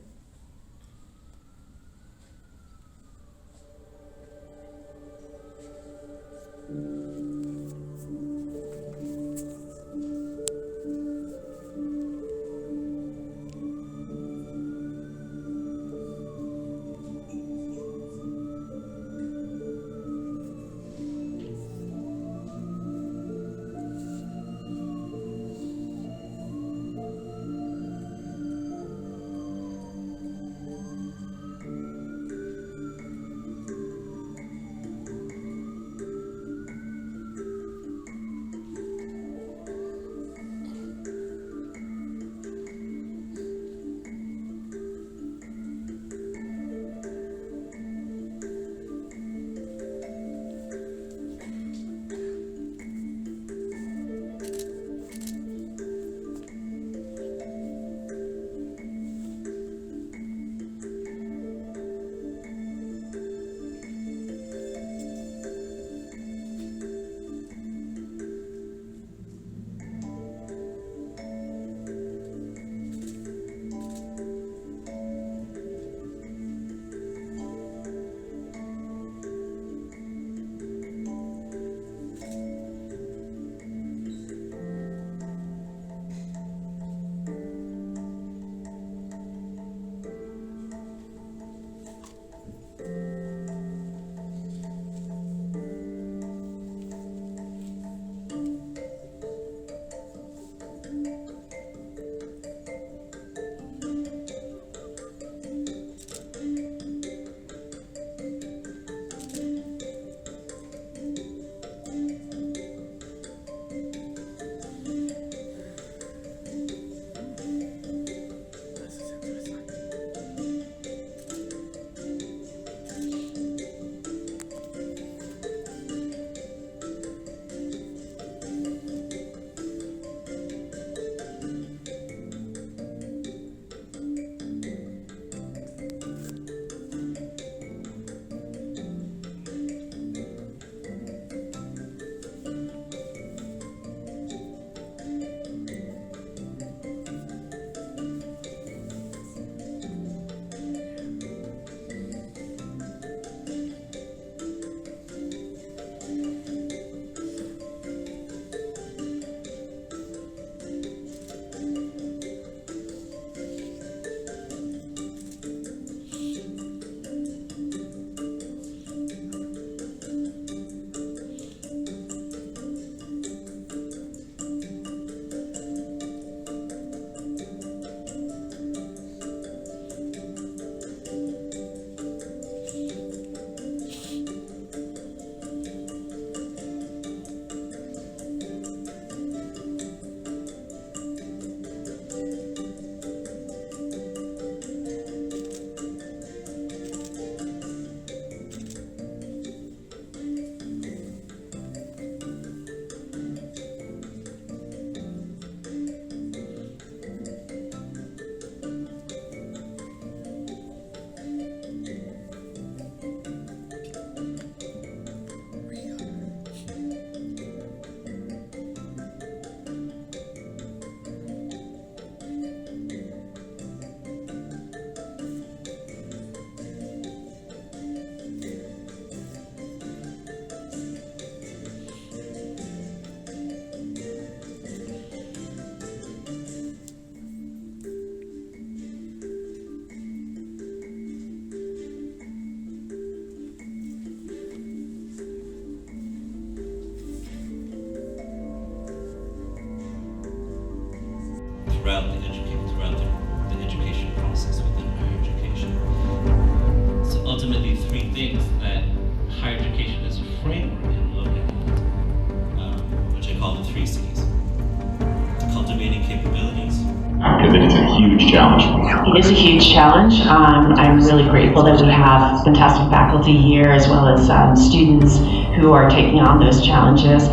that it's a huge challenge? It is a huge challenge. I'm really grateful that we have fantastic faculty here as well as students who are taking on those challenges.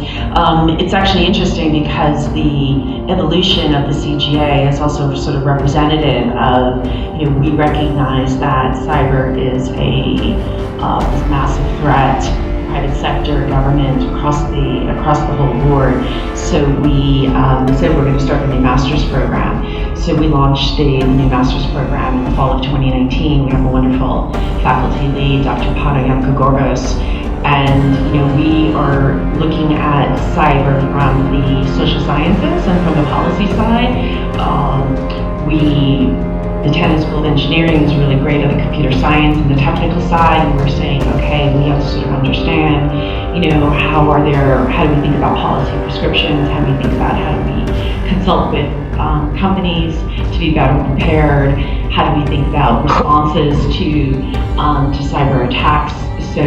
It's actually interesting because the evolution of the CGA is also sort of representative of, we recognize that cyber is a massive threat, private sector, government, across the whole board. So we said we're going to start the new master's program. So we launched the new master's program in the fall of 2019. We have a wonderful faculty lead, Dr. Padayamka Gorgos, and we are looking at cyber from the social sciences and from the policy side. The Tandon School of Engineering is really great at the computer science and the technical side, and we're saying, okay, we have to sort of understand, how do we think about policy prescriptions, how do we think about how do we consult with companies to be better prepared, how do we think about responses to cyber attacks. So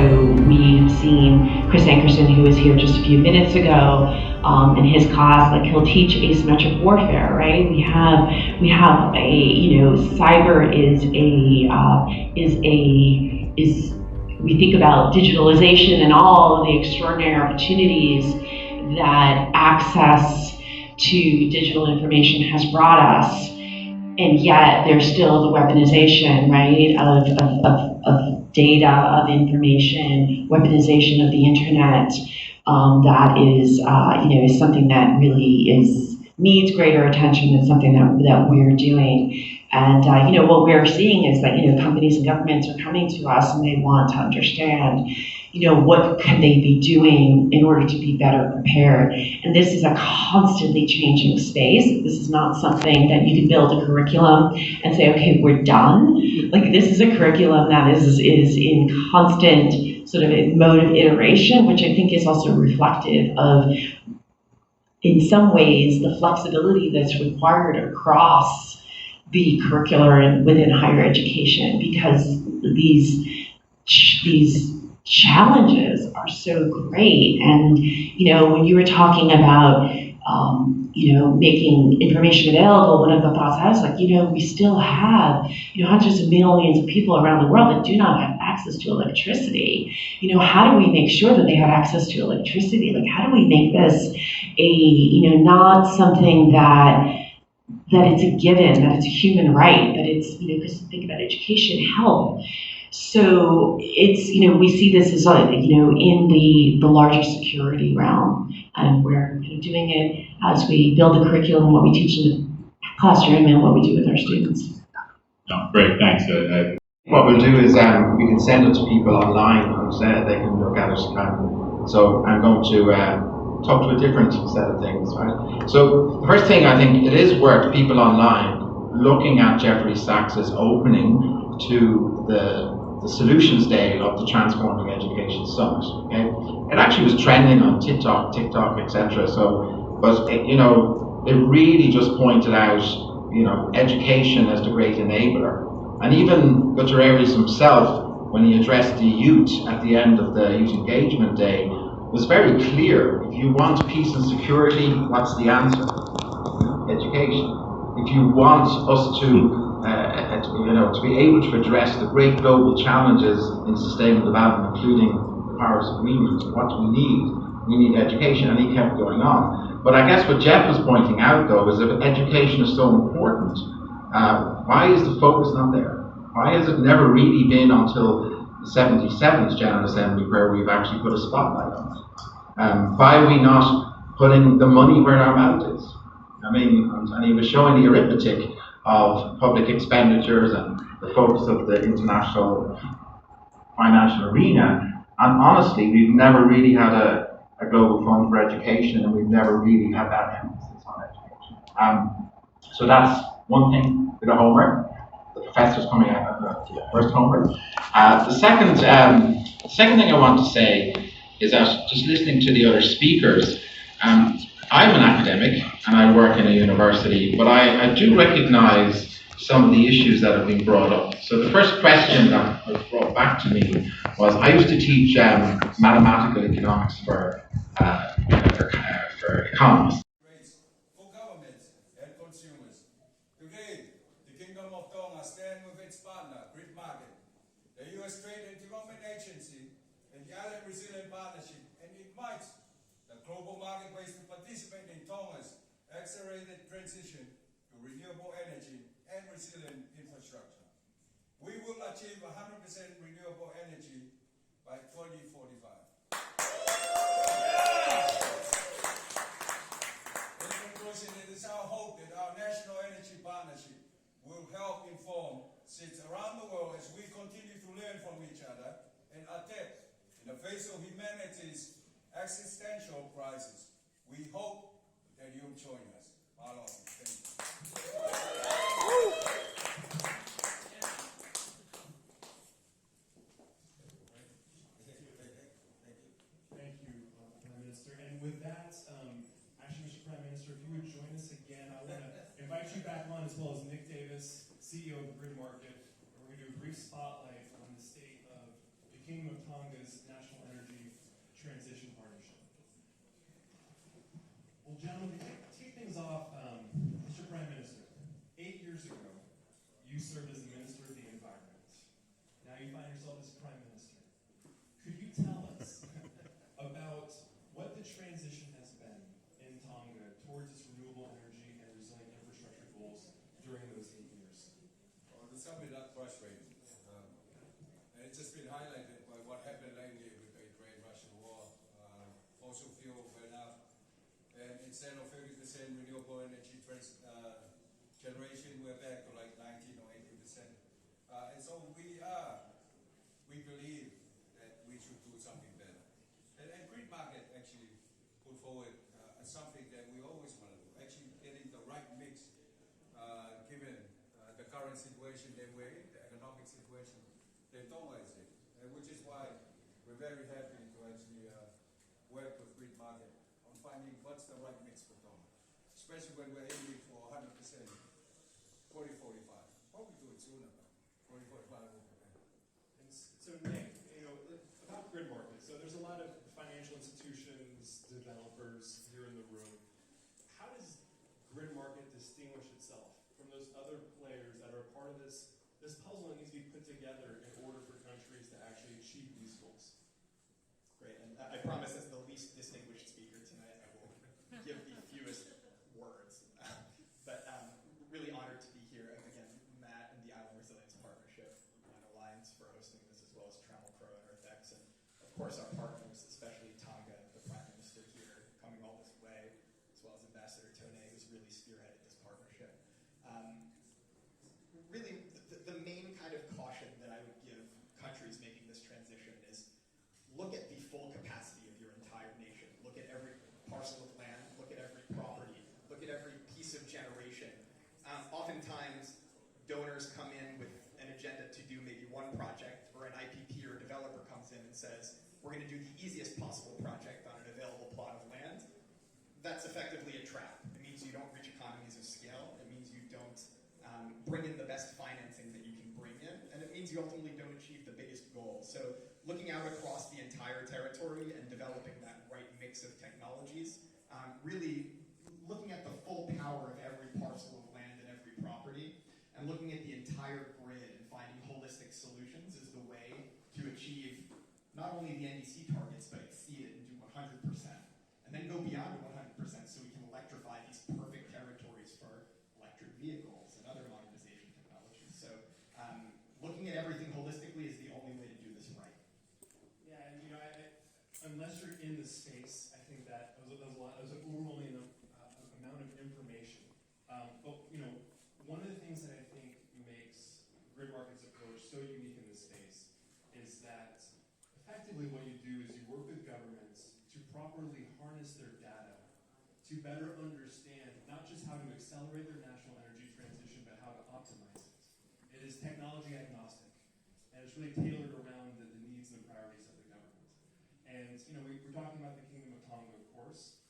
we've seen Chris Ankerson, who was here just a few minutes ago, in his class, he'll teach asymmetric warfare, right? We have cyber we think about digitalization and all of the extraordinary opportunities that access to digital information has brought us, and yet there's still the weaponization, right, of data, of information, weaponization of the internet. That is something that really needs greater attention. It's something that we're doing. And, what we're seeing is that, companies and governments are coming to us and they want to understand, what can they be doing in order to be better prepared. And this is a constantly changing space. This is not something that you can build a curriculum and say, okay, we're done. This is a curriculum that is in constant sort of mode of iteration, which I think is also reflective of, in some ways, the flexibility that's required across the curricular and within higher education, because these challenges are so great. And when you were talking about making information available, one of the thoughts I was we still have hundreds of millions of people around the world that do not have access to electricity. How do we make sure that they have access to electricity? How do we make this not something that it's a given, that it's a human right, that it's, because think about education, health. So it's, we see this as, in the larger security realm, and we're doing it as we build the curriculum, what we teach in the classroom and what we do with our students. Oh, great, thanks. What we'll do is we can send it to people online and they can look at it. So I'm going to talk to a different set of things, right? So the first thing, I think it is worth people online looking at Jeffrey Sachs's opening to the Solutions Day of the Transforming Education Summit. Okay, it actually was trending on TikTok, etc. So, but it really just pointed out, education as the great enabler, and even Gutierrez himself, when he addressed the youth at the end of the Youth Engagement Day, was very clear. If you want peace and security, what's the answer? Education. If you want us to be able to address the great global challenges in sustainable development, including the Paris Agreement, what do we need? We need education, and he kept going on. But I guess what Jeff was pointing out, though, is that education is so important. Why is the focus not there? Why has it never really been until the 77th General Assembly where we've actually put a spotlight on it? Why are we not putting the money where our mouth is? And he was showing the arithmetic of public expenditures and the focus of the international financial arena. And honestly, we've never really had a global fund for education, and we've never really had that emphasis on education. So that's one thing with the homework. The professor's coming out of the first homework. The second thing I want to say is that just listening to the other speakers, I'm an academic and I work in a university, but I do recognize some of the issues that have been brought up. So the first question that was brought back to me was, I used to teach mathematical economics for economists. For governments and consumers. Today, resilient partnership and invites the global marketplace to participate in Tonga's accelerated transition to renewable energy and resilient infrastructure. We will achieve 100% renewable energy by 2045. In conclusion, it is our hope that our national energy partnership will help inform states around the world as we continue to learn from each other and adapt in the face of humanity's existential crisis. We hope that you'll join us. Mahalo. Thank you. Thank you, Prime Minister. And with that, actually, Mr. Prime Minister, if you would join us again, I want to invite you back on, as well as Nick Davis, CEO of the Grid Market. And we're going to do a brief spotlight on the state of the Kingdom of Tonga's National Energy Transition Partnership. Well, gentlemen, to kick things off, Mr. Prime Minister, 8 years ago, you served as the Minister of the Environment. Now you find yourself as Prime Minister. Could you tell us about what the transition has been in Tonga towards its renewable energy and resilient infrastructure goals during those 8 years? Well, to sum it up, frustrating. And it's just been highlighted by what happened lately with the Ukraine-Russian war. Fossil fuel went up. And instead of 30% renewable energy generation, we're back to like 19 or 18%. And so we believe that we should do something better. And Grid Market actually put forward something that we always want to do, actually getting the right mix given the current situation that we're in, the economic situation that Tonga is in, which is why we're very happy to actually work with Grid Market on finding what's the right mix for Tonga, especially when we're aiming for 100% 2045. Probably do it sooner, but 2045 will be better. And so, Nick, about Grid Market, so there's a lot of financial institutions, developers here in the room. How does Grid Market distinguish itself from those other players that are a part of this puzzle that needs to be put together in order for countries to actually achieve these goals? Great, and I promise as the least distinguished speaker tonight, I will give the fewest words. But really honored to be here. Again, Matt and the Island Resilience Partnership, and Alliance for hosting this, as well as Trammell Crow and EarthX, and of course our partners, especially Tonga, the Prime Minister here, coming all this way, as well as Ambassador Tone, who's really spearheaded this partnership. Really, the main kind of caution that I would give countries making this transition is look at the full capacity of your entire nation. Look at every parcel of land, look at every property, look at every piece of generation. Oftentimes, donors come in with an agenda to do maybe one project, or an IPP or developer comes in and says, we're going to do the easiest possible project on an available plot of land. That's effectively a trap. It means you don't reach economies of scale. It means you don't bring in the best financing that you can bring in, and it means you ultimately don't achieve the biggest goal. So looking out across the entire territory and developing that right mix of technologies, really looking at the full power of every parcel of land and every property, and looking at the entire grid and finding holistic solutions is the way to achieve not only the NDC targets, but exceed it and do 100%. And then go beyond 100% so we can electrify these perfect territories for electric vehicles and other modernization technologies. So looking at everything holistically is the only way to do this right. Yeah, and unless you're in the space, I think that was an overwhelming amount of information. But one of the things that I think makes Grid Market's approach so unique in this space is that effectively what you do is you work with governments to properly harness their data to better understand not just how to accelerate their national energy transition, but how to optimize it. It is technology agnostic, and it's really tailored around the needs and the priorities of the government. And we're talking about the Kingdom of Tonga, of course.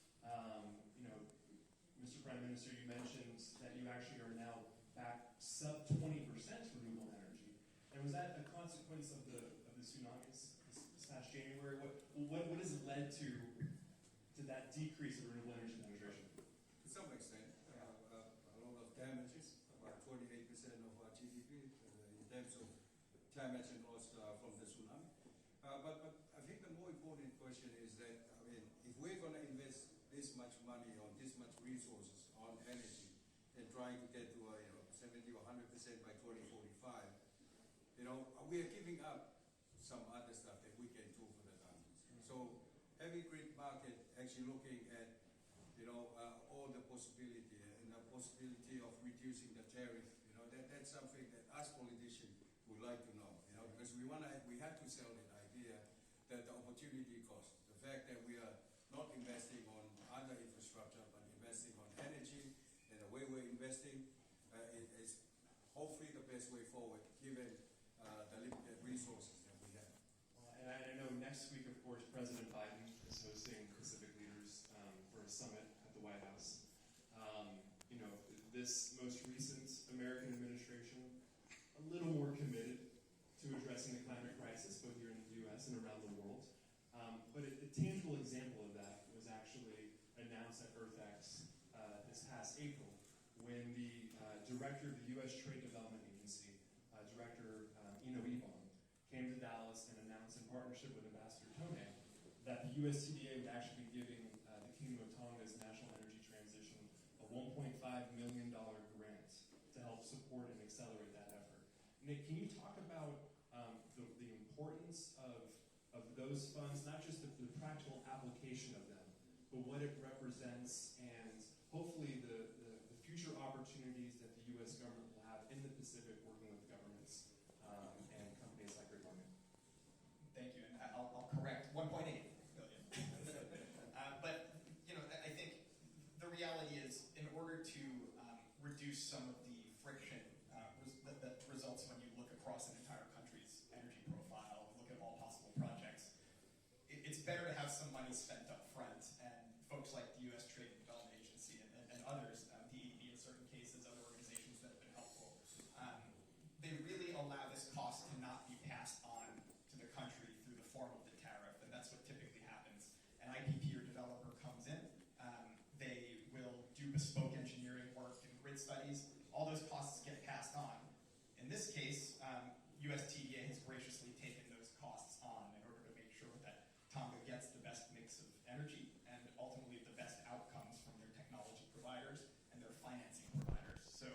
Mr. Prime Minister, you mentioned that you actually are now back sub 20% renewable energy. And was that a consequence of the tsunamis this past January? What has led to that decrease in renewable energy penetration? To some extent, a lot of damages, about 28% of our GDP in terms of damage and loss from the tsunami. But I think the more important resources on energy and trying to get to 70 or 100% by 2045, we are giving up some other stuff that we can do for the countries. So heavy grid market actually looking at all the possibility and the possibility of reducing the tariff. That's something that us politicians would like to know. Because we have to sell that idea that the opportunity cost, the fact that we are not investing on other infrastructure but investing on energy, and the way we're investing is hopefully the best way forward given the limited resources that we have. And I know next week, of course, President Biden is hosting Pacific leaders for a summit at the White House. This most recent American administration, a little more committed to addressing the climate crisis, both here in the U.S. and around the world. But a tangible example of that was actually announced at EarthX this past April, when the director of the U.S. Trade Development Agency, Director Ibon, came to Dallas and announced in partnership with Ambassador Tone that the USTDA would actually be giving the Kingdom of Tonga's national energy transition a $1.5 million grant to help support and accelerate that effort. Nick, can you talk about the importance of those funds, not just the practical application of them, but what it represents and hopefully the future opportunities that the U.S. government will have in the Pacific working with governments and companies like Rainforests? Thank you, and I'll correct, 1.8 million. But I think the reality is, in order to reduce some of the friction that results when you look across an entire country's energy profile, look at all possible projects, it's better to have some money spent up front, and folks like the U.S. Trade and Development Agency and others, DEP in certain cases, other organizations that have been helpful, they really allow this cost to not be passed on to the country through the form of the tariff, and that's what typically happens. An IPP or developer comes in, they will do bespoke engineering work and grid studies, all those costs get passed on. In this case, USTDA has graciously taken those costs on in order to make sure that Tonga gets the best mix of energy and ultimately the best outcomes from their technology providers and their financing providers. So,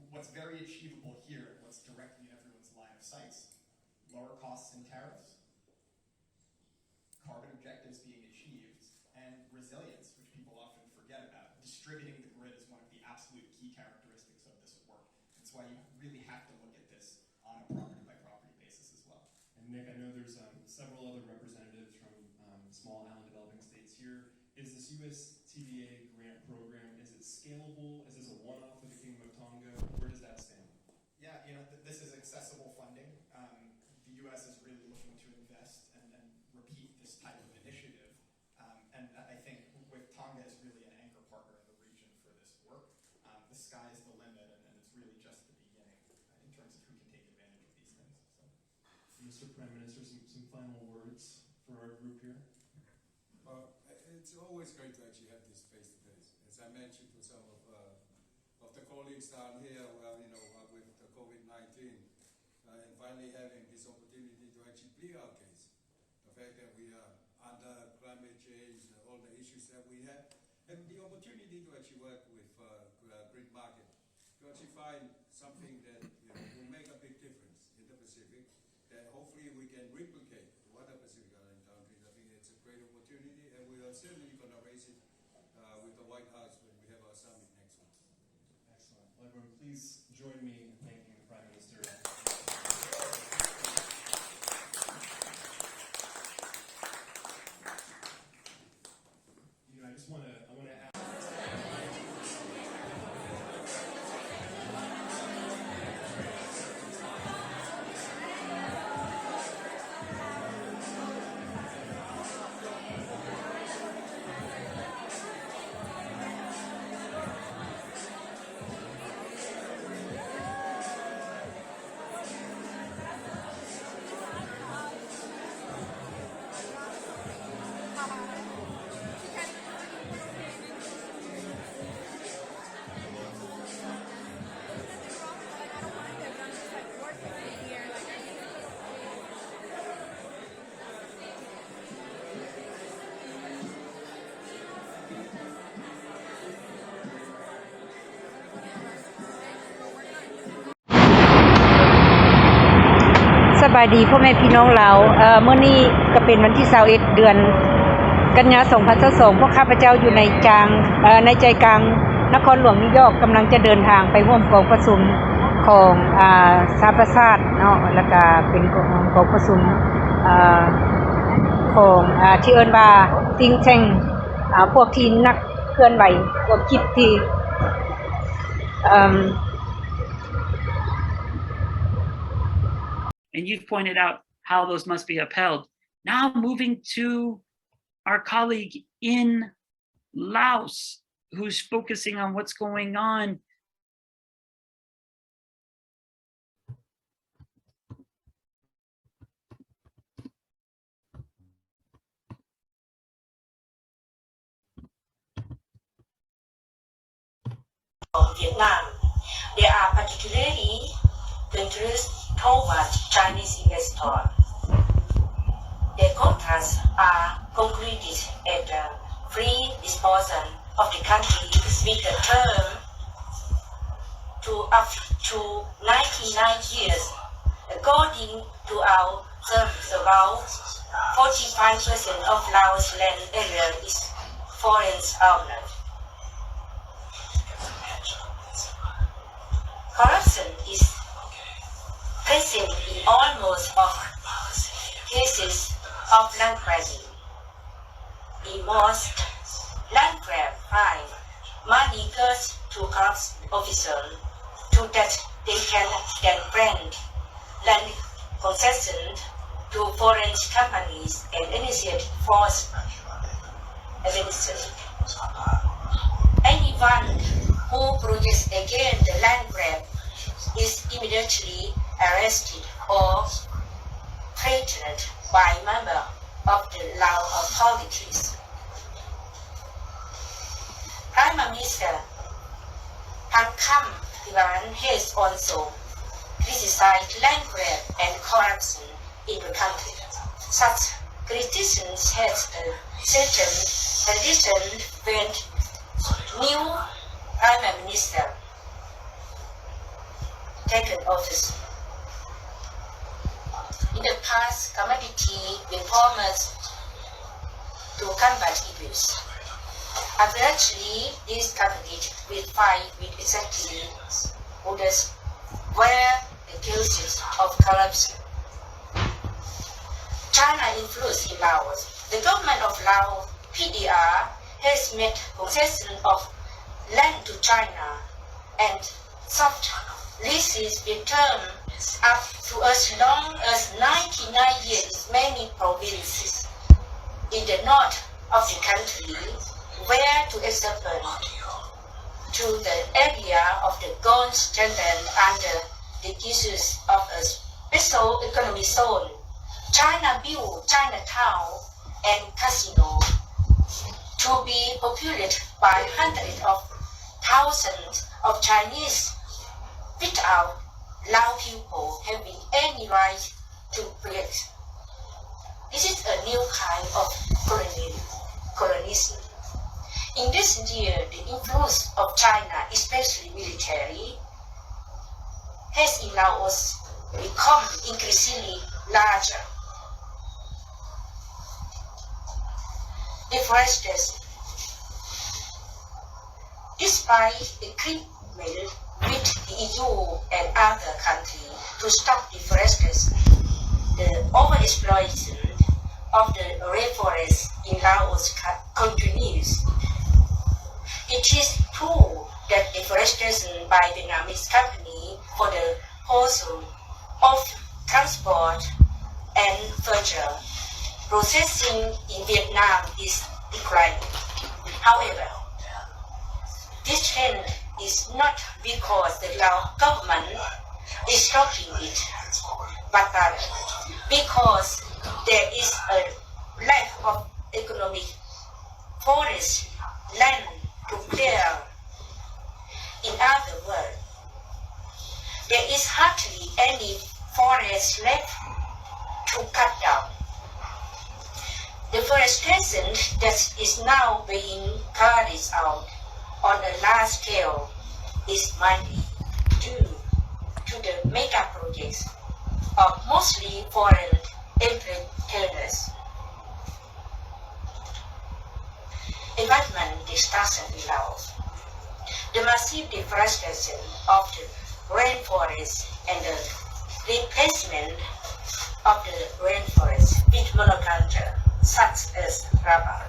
what's very achievable here, what's directly in everyone's line of sights, lower costs and tariffs, carbon objectives being achieved, and resilience, which people often forget about. Distributing the grid is one of the absolute key characteristics of this work. That's why you really have to look at this on a property-by-property basis as well. And Nick, I know there's several other representatives from small island developing states here. Is this USTDA grant program, is it scalable? Is this a one-off with the Kingdom of Tonga? Where does that stand? Yeah, this is accessible funding. The U.S. is really looking to invest and repeat this type of initiative. And I think with Tonga as really an anchor partner in the region for this work, the sky is the limit, and it's really just the beginning in terms of who can take advantage of these things. So. Mr. Prime Minister, some final words for our group here? It's always great to actually have this face-to-face. As I mentioned to some of the colleagues down here, with the COVID-19, and finally having this opportunity to actually plead our case. The fact that we are under climate change, all the issues that we have, and the opportunity to actually work with grid market, to actually find something that will make a big difference in the Pacific, that hopefully we can replicate to other Pacific Island countries. I think it's a great opportunity, and we are certainly going to raise it with the White House when we have our summit next week. Excellent. Well, everyone, please join me in thanking the Prime Minister. I want to ask. ายดีพ่อแม่พี่น้องลาวมื้อนี้ก็เป็นวันที่21เดือนกันยายน2022พวกข้าพเจ้าอยู่ในใจกลางนครหลวงนิวยอร์กกำลังจะเดินทางไปร่วมกองประชุมของสหประชาชาติเนาะแล้วก็เป็นกองประชุมของที่เอิ้นว่า think tank พวกที่นักเคลื่อนไหวพวกคิดที่And you've pointed out how those must be upheld. Now moving to our colleague in Laos, who's focusing on what's going on of Vietnam. They are particularly interested towards Chinese investors. Their contracts are concluded at the free disposal of the country with a term to up to 99 years. According to our survey, about 45% of Laos land area is foreign owned. Corruption is present in almost all cases of land grabbing. In most land grab crime, money goes to corrupt officials so that they can then grant land concessions to foreign companies and initiate forced administration. Anyone who protests against the land grab is immediately arrested or threatened by members of the Lao authorities. Prime Minister Khamphene Souvannasane has also criticized land grab and corruption in the country. Such criticism has a certain tradition when new Prime Minister taken office. In the past, commodity reformers to combat abuse. Averagely, these companies will fight with exactly orders where accused of corruption. China influence in Laos. The government of Laos, PDR, has made concession of land to China and soft leases with term up to as long as 99 years in many provinces in the north of the country, where to expand to the area of the Gold Strand under the issues of a special economic zone. China built Chinatown and casino to be populated by hundreds of thousands of Chinese without Lao people having any right to breathe. This is a new kind of colonialism. In recent years, the influence of China, especially military, has in Laos become increasingly larger. Deforestation. Despite agreement with the EU and other countries to stop deforestation, the overexploitation of the rainforests in Laos continues. It is true that deforestation by Vietnamese companies for the wholesale of transport and further processing in Vietnam is declining. However, this trend is not because the Lao government is stopping it, but rather because there is a lack of economic forest land to clear. In other words, there is hardly any forest left to cut down. Deforestation that is now being carried out on a large scale is mainly due to the mega projects of mostly foreign importers. Environment discussion in Laos. The massive deforestation of the rainforest and the replacement of the rainforest with monoculture such as rubber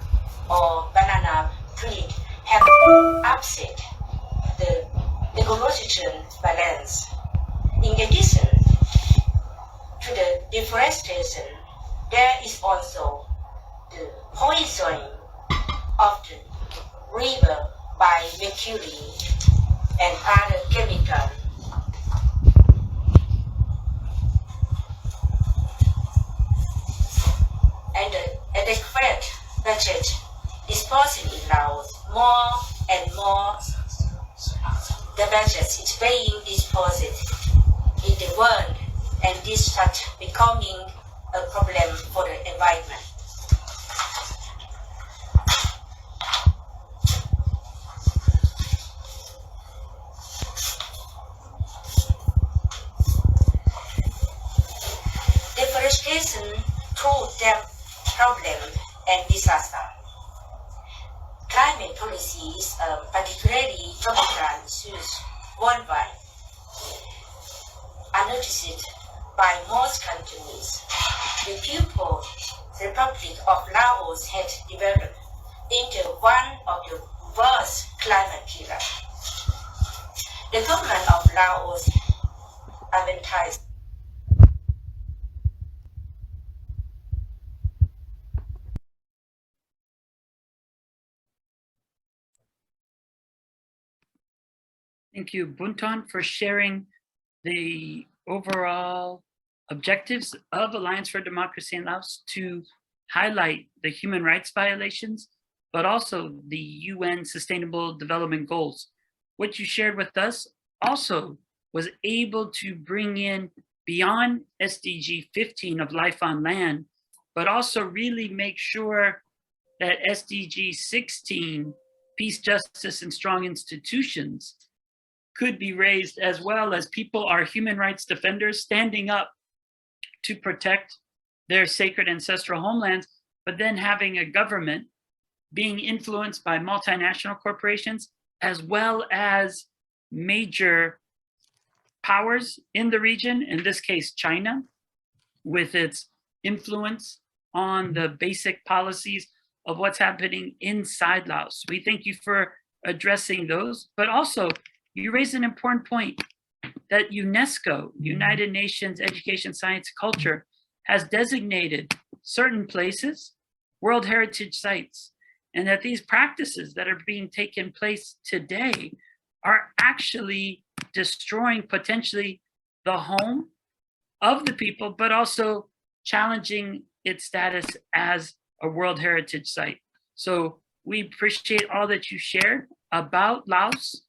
or banana tree have upset the ecological balance. In addition to the deforestation, there is also the poisoning of the river by mercury and other chemicals. And the adequate budget disposal in Laos, more and more the budget is being disposed in the world, and this starts becoming a problem for the environment. Deforestation through depth problem and disaster. Climate policies, particularly tropical issues worldwide, are noticed by most countries. The People's Republic of Laos has developed into one of the worst climate killers. The government of Laos advertised Thank you, Bounthone, for sharing the overall objectives of Alliance for Democracy in Laos to highlight the human rights violations, but also the UN Sustainable Development Goals. What you shared with us also was able to bring in beyond SDG 15 of life on land, but also really make sure that SDG 16, peace, justice, and strong institutions, could be raised, as well as people are human rights defenders standing up to protect their sacred ancestral homelands, but then having a government being influenced by multinational corporations, as well as major powers in the region, in this case, China, with its influence on the basic policies of what's happening inside Laos. We thank you for addressing those, but also you raise an important point that UNESCO, United Nations Education, Science, Culture, has designated certain places World Heritage Sites, and that these practices that are being taken place today are actually destroying potentially the home of the people, but also challenging its status as a World Heritage Site. So we appreciate all that you shared about Laos,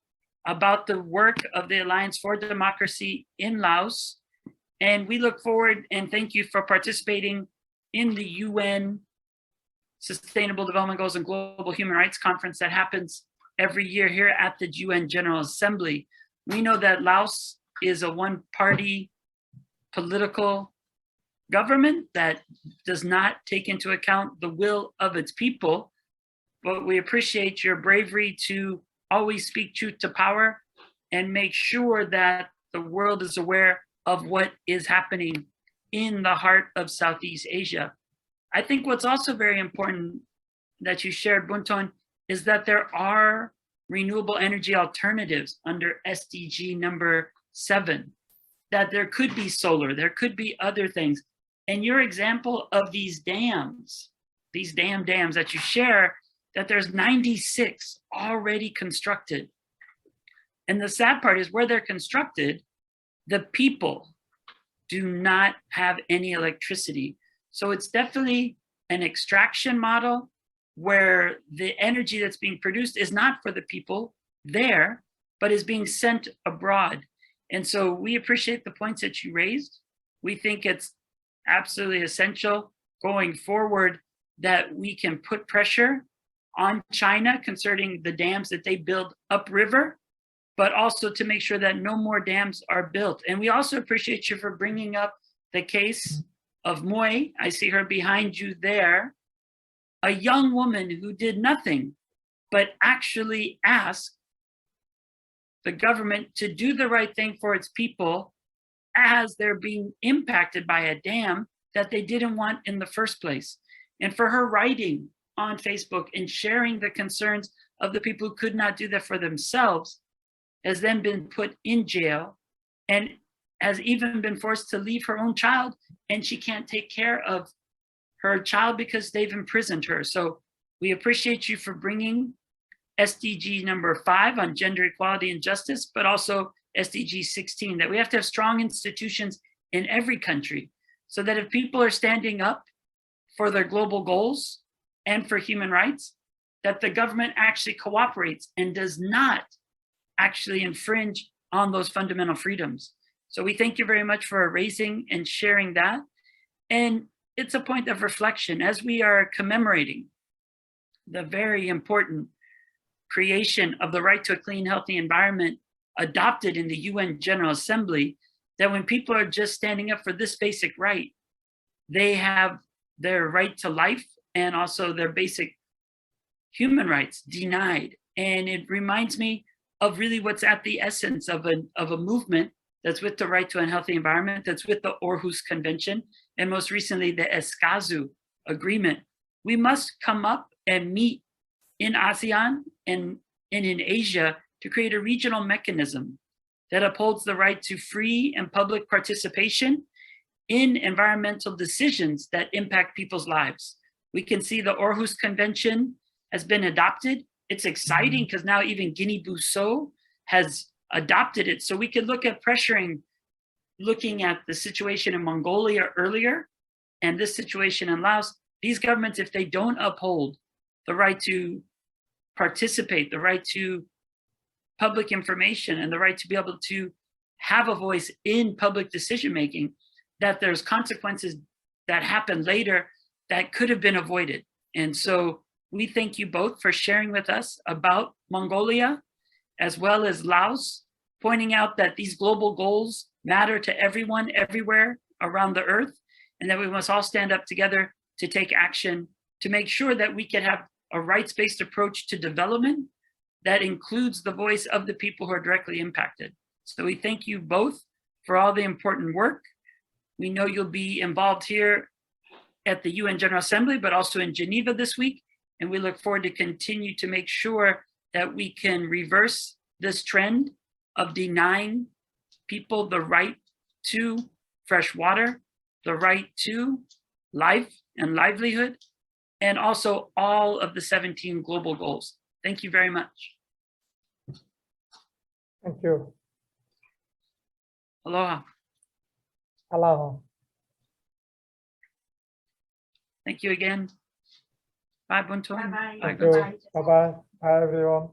about the work of the Alliance for Democracy in Laos. And we look forward and thank you for participating in the UN Sustainable Development Goals and Global Human Rights Conference that happens every year here at the UN General Assembly. We know that Laos is a one-party political government that does not take into account the will of its people, but we appreciate your bravery to always speak truth to power and make sure that the world is aware of what is happening in the heart of Southeast Asia. I think what's also very important that you shared, Bounthone, is that there are renewable energy alternatives under SDG number 7, that there could be solar, there could be other things. And your example of these dams that you share, that there's 96 already constructed. And the sad part is where they're constructed, the people do not have any electricity. So it's definitely an extraction model where the energy that's being produced is not for the people there, but is being sent abroad. And so we appreciate the points that you raised. We think it's absolutely essential going forward that we can put pressure on China concerning the dams that they build upriver, but also to make sure that no more dams are built. And we also appreciate you for bringing up the case of Moy, I see her behind you there, a young woman who did nothing but actually ask the government to do the right thing for its people as they're being impacted by a dam that they didn't want in the first place. And for her writing on Facebook and sharing the concerns of the people who could not do that for themselves, has then been put in jail and has even been forced to leave her own child, and she can't take care of her child because they've imprisoned her. So we appreciate you for bringing SDG number 5 on gender equality and justice, but also SDG 16, that we have to have strong institutions in every country so that if people are standing up for their global goals and for human rights, that the government actually cooperates and does not actually infringe on those fundamental freedoms. So we thank you very much for raising and sharing that. And it's a point of reflection as we are commemorating the very important creation of the right to a clean, healthy environment adopted in the UN General Assembly, that when people are just standing up for this basic right, they have their right to life and also their basic human rights denied. And it reminds me of really what's at the essence of a movement that's with the right to a healthy environment, that's with the Aarhus Convention, and most recently the Escazú Agreement. We must come up and meet in ASEAN and in Asia to create a regional mechanism that upholds the right to free and public participation in environmental decisions that impact people's lives. We can see the Aarhus Convention has been adopted. It's exciting because now even Guinea-Bissau has adopted it. So we could look at pressuring, looking at the situation in Mongolia earlier and this situation in Laos. These governments, if they don't uphold the right to participate, the right to public information, and the right to be able to have a voice in public decision-making, that there's consequences that happen later that could have been avoided. And so we thank you both for sharing with us about Mongolia, as well as Laos, pointing out that these global goals matter to everyone, everywhere around the earth, and that we must all stand up together to take action to make sure that we can have a rights-based approach to development that includes the voice of the people who are directly impacted. So we thank you both for all the important work. We know you'll be involved here at the UN General Assembly, but also in Geneva this week. And we look forward to continue to make sure that we can reverse this trend of denying people the right to fresh water, the right to life and livelihood, and also all of the 17 global goals. Thank you very much. Thank you. Aloha. Aloha. Thank you again. Bye, Bounthone. Bye-bye. Thank you. Bye-bye. Bye, everyone.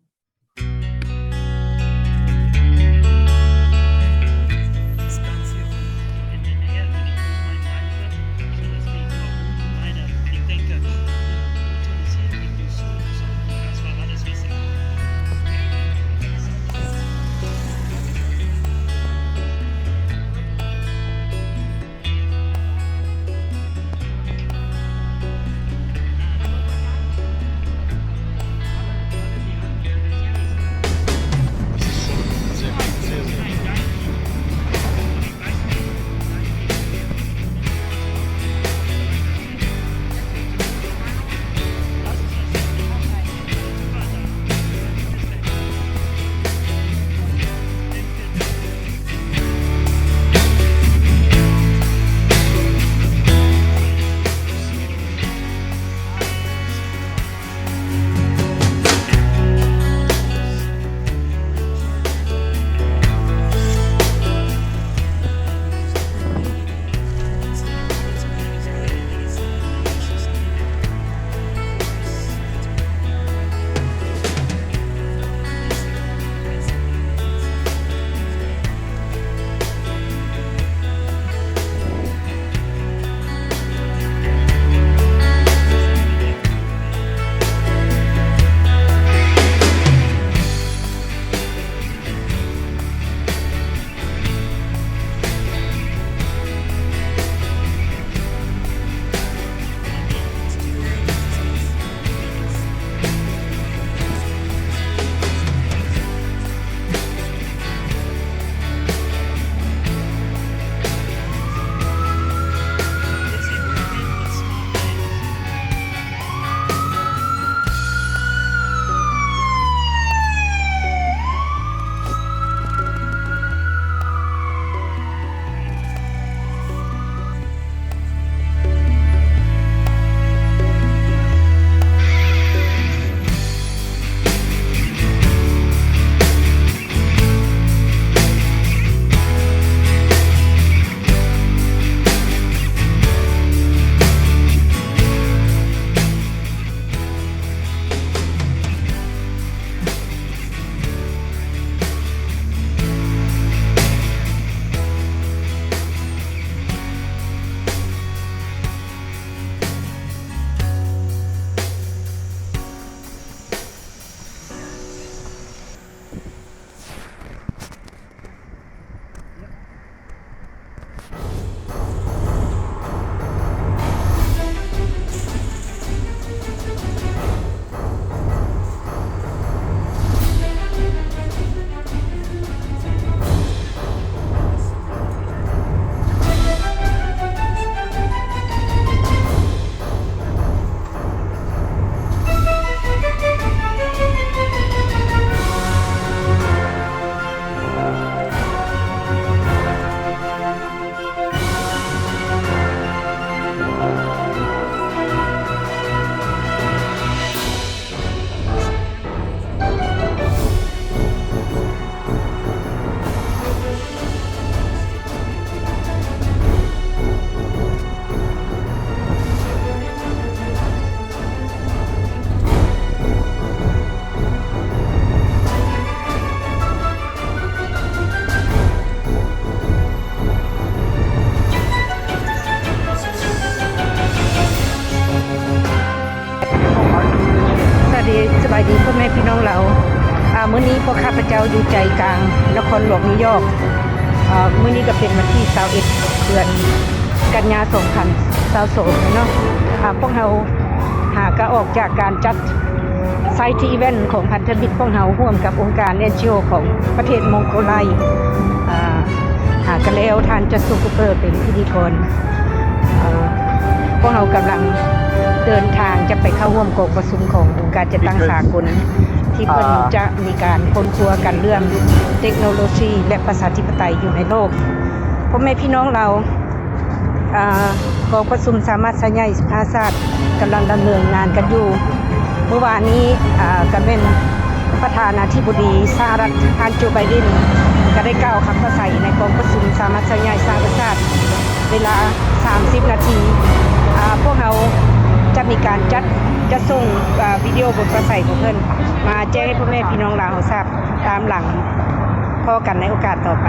บายดีพ่อแม่พี่น้องเรามื้อนี้พวกข้าพเจ้าอยู่ใจกลางนครหลวงนิวยอร์กมื้อนี้ก็เป็นวันที่21เดือนกันยายน2022เนาะพวกเราหากออกจากการจัดไซต์อีเวนต์ของพันธมิตรพวกเราร่วมกับองค์การ NGO ของประเทศมองโกไลหากันแล้วท่านจัสซูคูเปอร์เป็นพิธีกรพวกเรากำลังเดินทางจะไปเข้าร่วมกองประชุมขององค์การจัดตั้งสากลที่เพิ่นจะมีการค้นคว้ากันเรื่องเทคโนโลยีและประชาธิปไตยอยู่ในโลกพ่อแม่พี่น้องเรากองประชุมสามัญใหญ่ภาษากำลังดำเนินงานกันอยู่เมื่อวานนี้ก็เป็นประธานาธิบดีสหรัฐท่านโจไบเดนก็ได้กล่าวคำปราศัยในกองประชุมสามัญใหญ่สหประชาชาติเวลา30 นาทีพวกเราจะมีการจะส่งวิดีโอบทประสัยของเพิ่นมาแจ้งให้พ่อแม่พี่น้องลาวทราบตามหลังพอกันในโอกาสต่อไป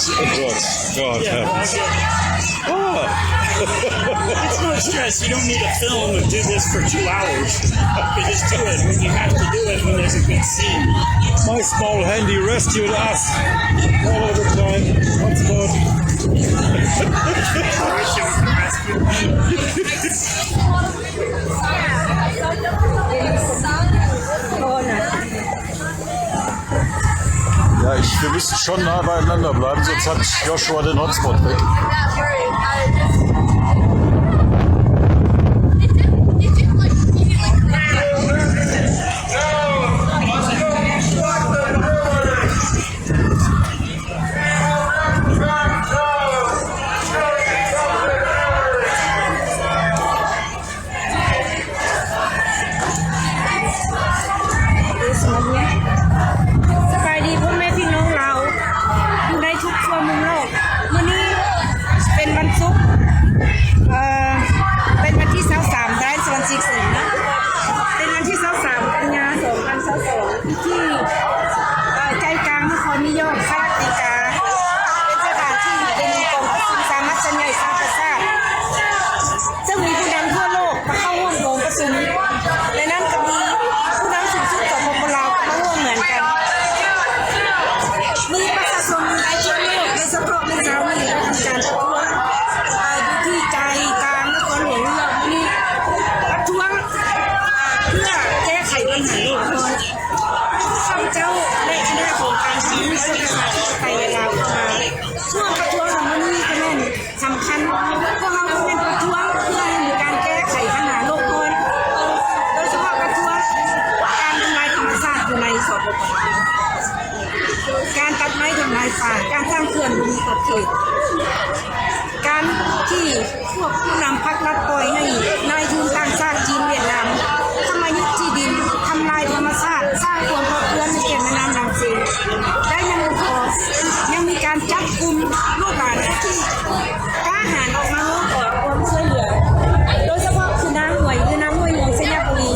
It works. God. It's no stress. You don't need a film to do this for 2 hours. You just do it when you have to do it when there's a good scene. My small handy rescued us all of the time. That's good. I wish it was rescue. Ja, wir müssen schon nah beieinander bleiben, sonst hat Joshua den Hotspot weg.การตัดไม้ทำลายป่าการสร้างเขื่อนบนขอบเขตการที่พวกผู้นำพรรครัฐปล่อยให้นายทุนต่างชาติจีนเวียดนามเข้ามายึดที่ดินทำลายธรรมชาติสร้างความขัดแย้งในแก่แม่น้ำลำเซและยังไม่พอยังมีการจับกุมลูกหลานที่กล้าหาญออกมาร้องขอความช่วยเหลือโดยเฉพาะคือนางหวยหรือนางหวยหลวงสัญญาบุรี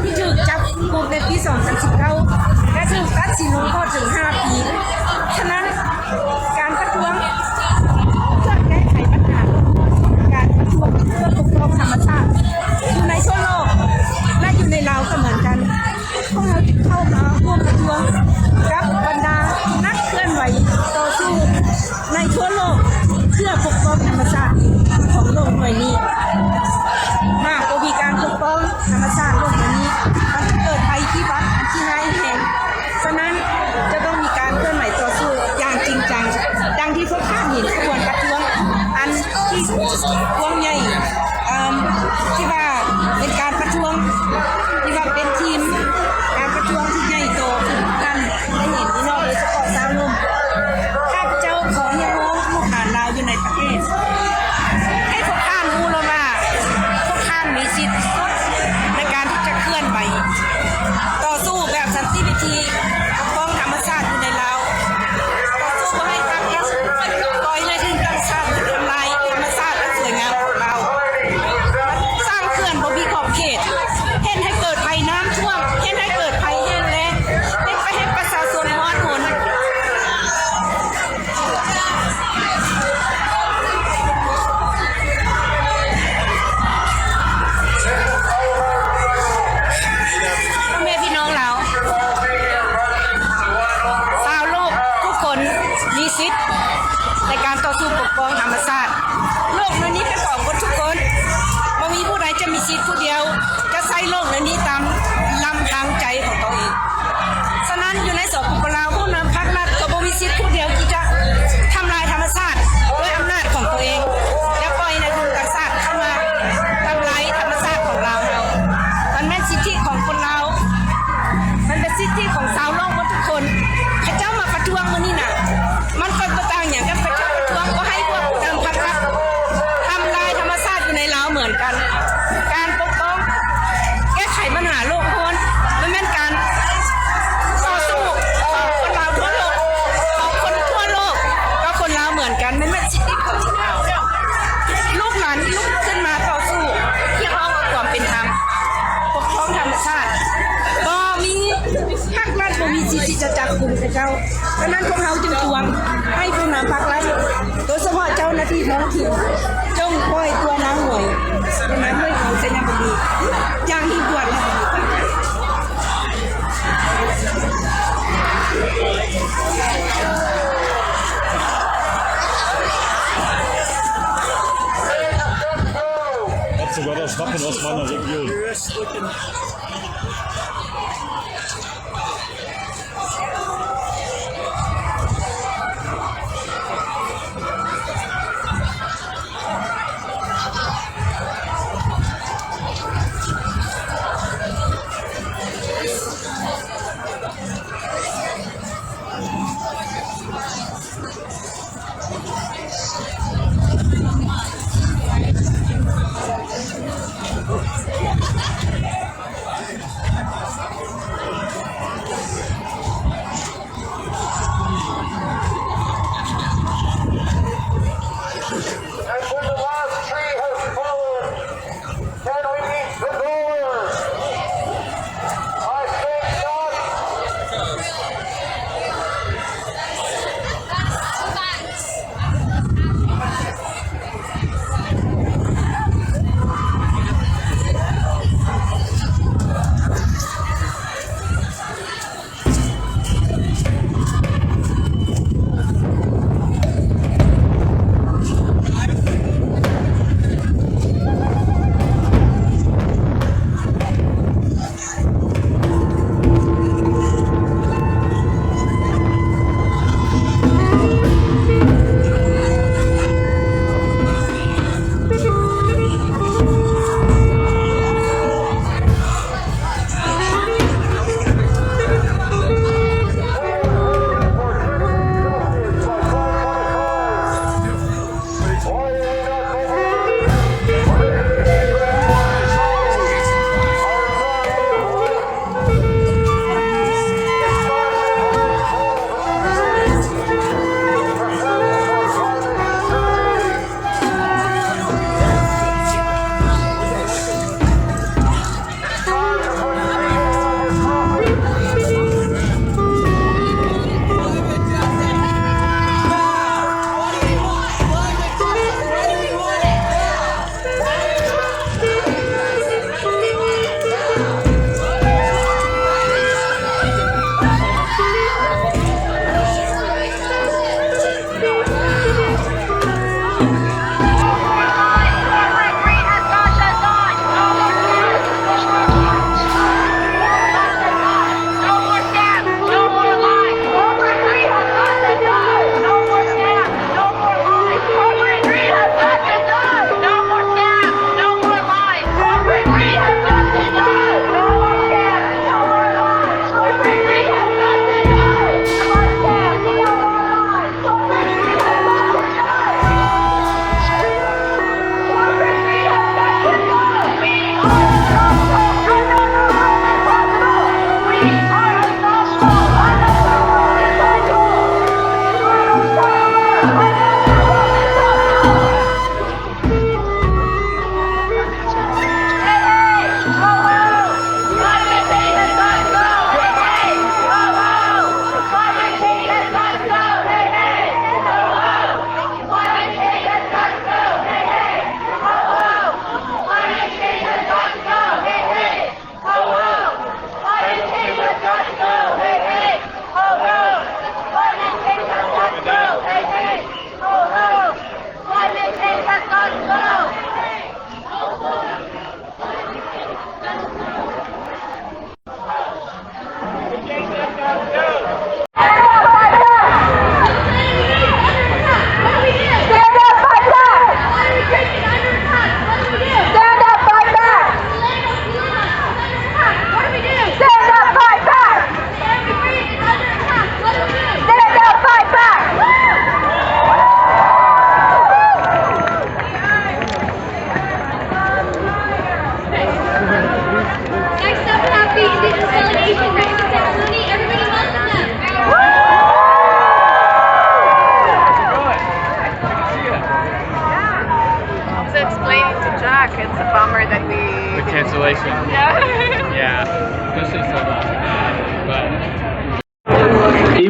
ที่ถูกจับกุมในปี 2019 และถูกตัดสินลงโทษถึง 5 ปี ฉะนั้นการประท้วงเพื่อแก้ไขปัญหาการประท้วงเพื่อปกป้องธรรมชาติอยู่ในทั่วโลกและอยู่ในลาวก็เหมือนกันพวกเราเข้ามาร่วมประท้วงกับบรรดานักเคลื่อนไหวต่อสู้ในทั่วโลกเพื่อปกป้องธรรมชาติของโลกหน่วยนี้หากมีการปกป้องธรรมชาติโลกหน่วยนี้มันจะเกิดภัยพิบัติที่ร้ายแรงฉะนั้นจะต้องมีการเคลื่อนไหวต่อสู้อย่างจริงจังดังที่พวกข้าเห็นขบวนประท้วงอันที่วงใหญ่ที่ว่าเป็นการประท้วงที่ว่าเป็นทีมการประท้วงที่ใหญ่โตที่ทุกท่านได้เห็นนี่เนาะโดยเฉพาะชาวนุ่มข้าพเจ้าขอเรียกร้องลูกหลานลาวอยู่ในประเทศให้พวกท่านรู้แล้วว่าพวกท่านมีสิทธิ์ในการที่จะเคลื่อนไหวต่อสู้แบบสันติวิธีปกป้องธรรมชาติอยู่ในลาวต่อสู้ให้ทางรัฐปล่อยในที่ธรรมชาติทำลายธรรมชาติอันสวยงามของเราสร้างเขื่อนบ่มีขอบเขตเห็นให้เกิดภัยน้ำท่วมเห็นให้เกิดภัยแห้งแล้งเห็นไปให้ประชาชนร้อนรนพ่อแม่พี่น้องเราชาวโลกทุกคนมีสิทธิ์ในการต่อสู้ปกป้องธรรมชาติโลกนี้เป็นของคนทุกคนไม่มีผู้ใดจะมีสิทธิ์ผู้เดียวจะใช้โลกนี้ตามลำทางใจของตัวเองฉะนั้นอยู่ในสปป.ลาวผู้นำพรรครัฐก็บ่มีสิทธิ์ผู้เดียวที่จะทำลายธรรมชาติด้วยอำนาจของตัวเองและปล่อยในทุนต่างชาติเข้ามาทำลายธรรมชาติของเรามันเป็นสิทธิของคนเรามันเป็นสิทธิของชาวโลกทุกคนพระเจ้ามาประท้วงมื้อนี้น่ะมันก็บ่ต่างหยังกับพระเจ้าประท้วงก็ให้พวกผู้นำพรรครัฐทำลายธรรมชาติอยู่ในลาวเหมือนกันการปกป้องแก้ไขปัญหาโลก ภาครัฐบ่มีสิทธิ์ที่จะจับกุมกับเจ้าเพราะนั้นพวกเราจึงทวงให้ผู้นำภาครัฐโดยเฉพาะเจ้าหน้าที่ท้องถิ่นจงปล่อยตัวนางหวยเป็นนางหวยของเซนบดีอย่างที่ด่วนเลย Hat sogar das Wappen aus meiner Region.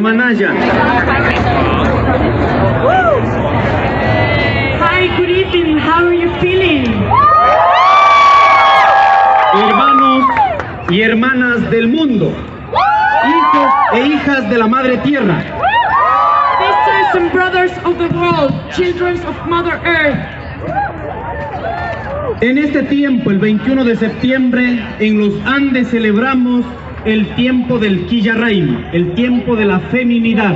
Manaya. Hi, good evening. How are you feeling? Hermanos y hermanas del mundo, hijos e hijas de la Madre Tierra. Sisters and brothers of the world, children of Mother Earth. En este tiempo, el 21 de septiembre, en los Andes celebramos el tiempo del Quillarraimi, el tiempo de la feminidad.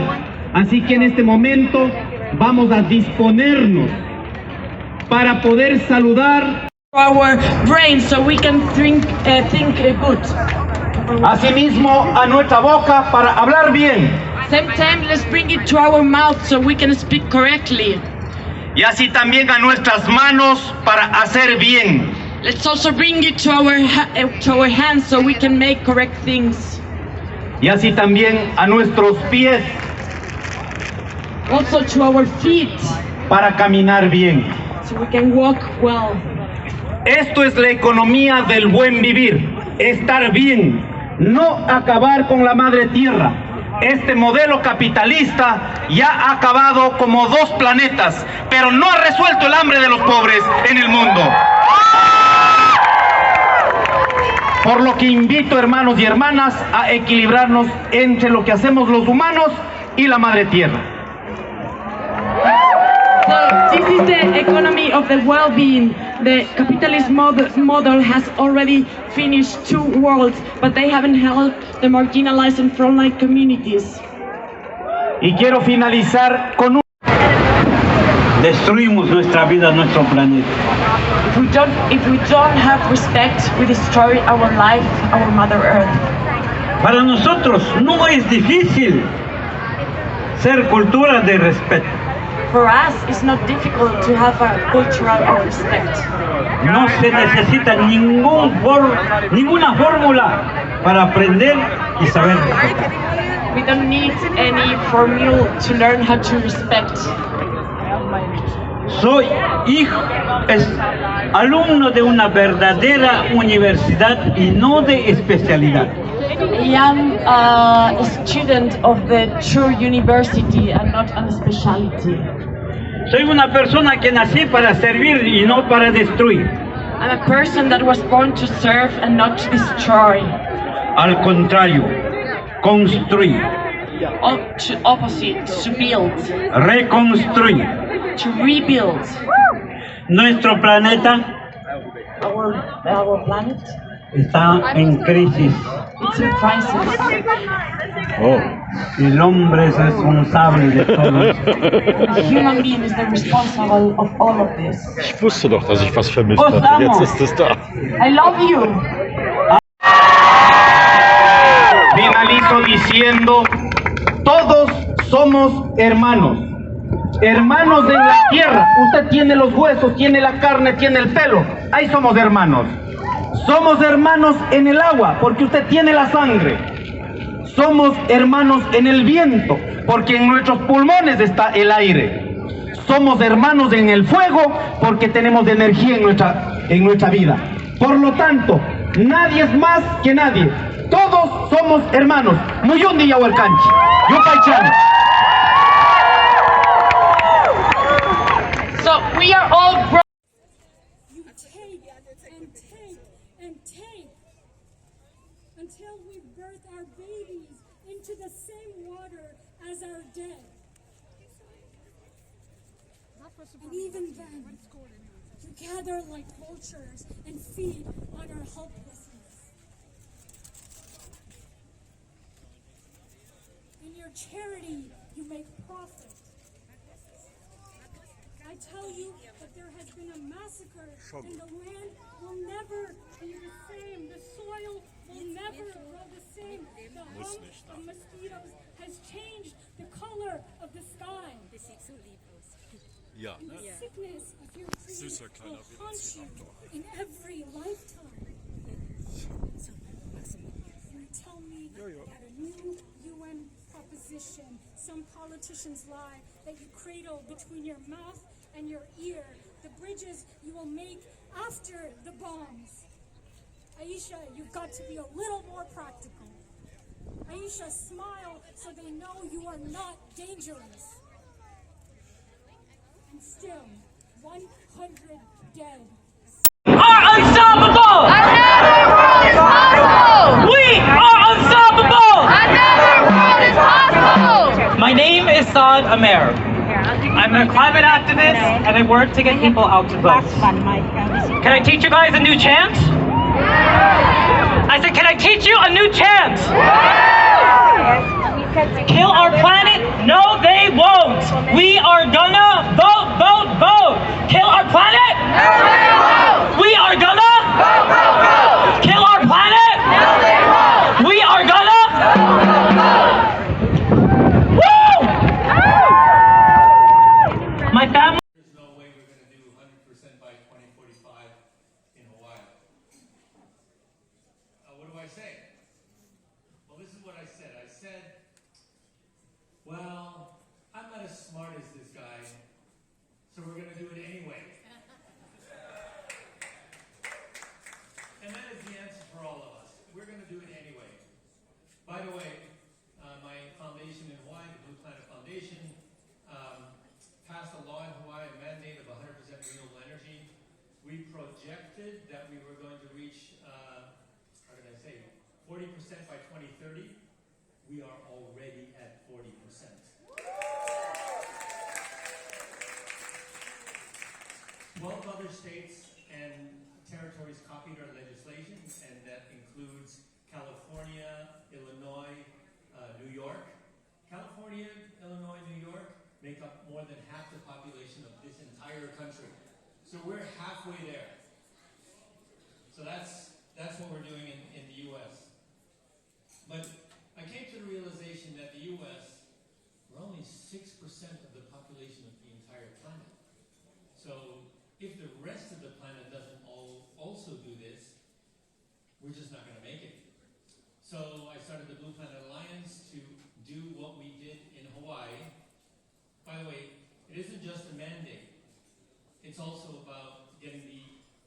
Así que en este momento vamos a disponernos para poder saludar Our brain so we can think good. Asimismo a nuestra boca para hablar bien. Same time, let's bring it to our mouth so we can speak correctly. Y así también a nuestras manos para hacer bien. Let's also bring it to our hands so we can make correct things. Y así también a nuestros pies. Also to our feet. Para caminar bien. So we can walk well. Esto es la economía del buen vivir, estar bien, no acabar con la madre tierra. Este modelo capitalista ya ha acabado como 2 planetas, pero no ha resuelto el hambre de los pobres en el mundo. Por lo que invito, hermanos y hermanas, a equilibrarnos entre lo que hacemos los humanos y la madre tierra. So this is the economy of the well-being. The capitalist model has already finished 2 worlds, but they haven't helped the marginalized and frontline communities. Y quiero finalizar con un... Destruimos nuestra vida, nuestro planeta. If we don't have respect, we destroy our life, our Mother Earth. Para nosotros no es difícil ser cultura de respeto. For us, it's not difficult to have a cultural of respect. No se necesita ninguna fórmula para aprender y saber respetar. We don't need any formula to learn how to respect. Soy alumno de una verdadera universidad y no de especialidad. I am a student of the true university and not a specialty. Soy una persona que nací para servir y no para destruir. I'm a person that was born to serve and not to destroy. Al contrario, construir. To opposite, to build. Reconstruir. To rebuild. Nuestro planeta our planet está en crisis. It's in crisis. El hombre es responsable de todo. The human being is the responsible of all of this. Ich wusste doch, dass ich was vermisst hatte. Jetzt ist es da. I love you. Finalizo diciendo, todos somos hermanos. Hermanos en la tierra. Usted tiene los huesos, tiene la carne, tiene el pelo. Ahí somos hermanos. Somos hermanos en el agua, porque usted tiene la sangre. Somos hermanos en el viento, porque en nuestros pulmones está el aire. Somos hermanos en el fuego, porque tenemos energía en nuestra vida. Por lo tanto, nadie es más que nadie. Todos somos hermanos. Muyundi Yahualcanchi. Yupaychan. So we are all brothers. You take and take and take until we birth our babies into the same water as our dead. And even then, you gather like vultures and feed on our helplessness. In your charity, you make profit. I tell you that there has been a massacre and the land will never be the same. The soil will never grow the same. The hum of mosquitoes has changed the color of the sky. Ja, And ne? the sickness of your dream will haunt you in every lifetime. You tell me that a new UN proposition, some politicians lie, that you cradle between your mouth and your ear, the bridges you will make after the bombs. Aisha, you've got to be a little more practical. Aisha, smile so they know you are not dangerous. And still, 100 dead. Are unstoppable! Another world is possible! We are unstoppable! Another world is possible! My name is Saad Amer. I'm a climate activist and I work to get people out to vote. Can I teach you guys a new chant? I said, can I teach you a new chant? Kill our planet? No, they won't. We are gonna vote, vote, vote. Kill our planet? No, they won't. We are gonna vote, vote, vote. Kill our planet? No, they won't. We are gonna vote, vote, vote. Woo! My family. There's no way we're going to do 100% by 2045 in Hawaii. What do I say? Well, this is what I said. I said, well, I'm not as smart as this guy, so we're going to do it anyway. And that is the answer for all of us. We're going to do it anyway. By the way, my foundation in Hawaii, the Blue Planet Foundation, passed a law in Hawaii, a mandate of 100% renewable energy. We projected that we were going to reach, 40% by 2030. We are already at 40%. 12 other states and territories copied our legislation, and that includes California, Illinois, New York. California, Illinois, New York make up more than half the population of this entire country. So we're halfway there. So that's what we're doing in the U.S. But I came to the realization that the U.S., we're only 6% of the population of the entire planet. So if the rest of the planet doesn't also do this, we're just not going to make it. So I started the Blue Planet Alliance to do what we did in Hawaii. By the way, it isn't just a mandate. It's also about getting the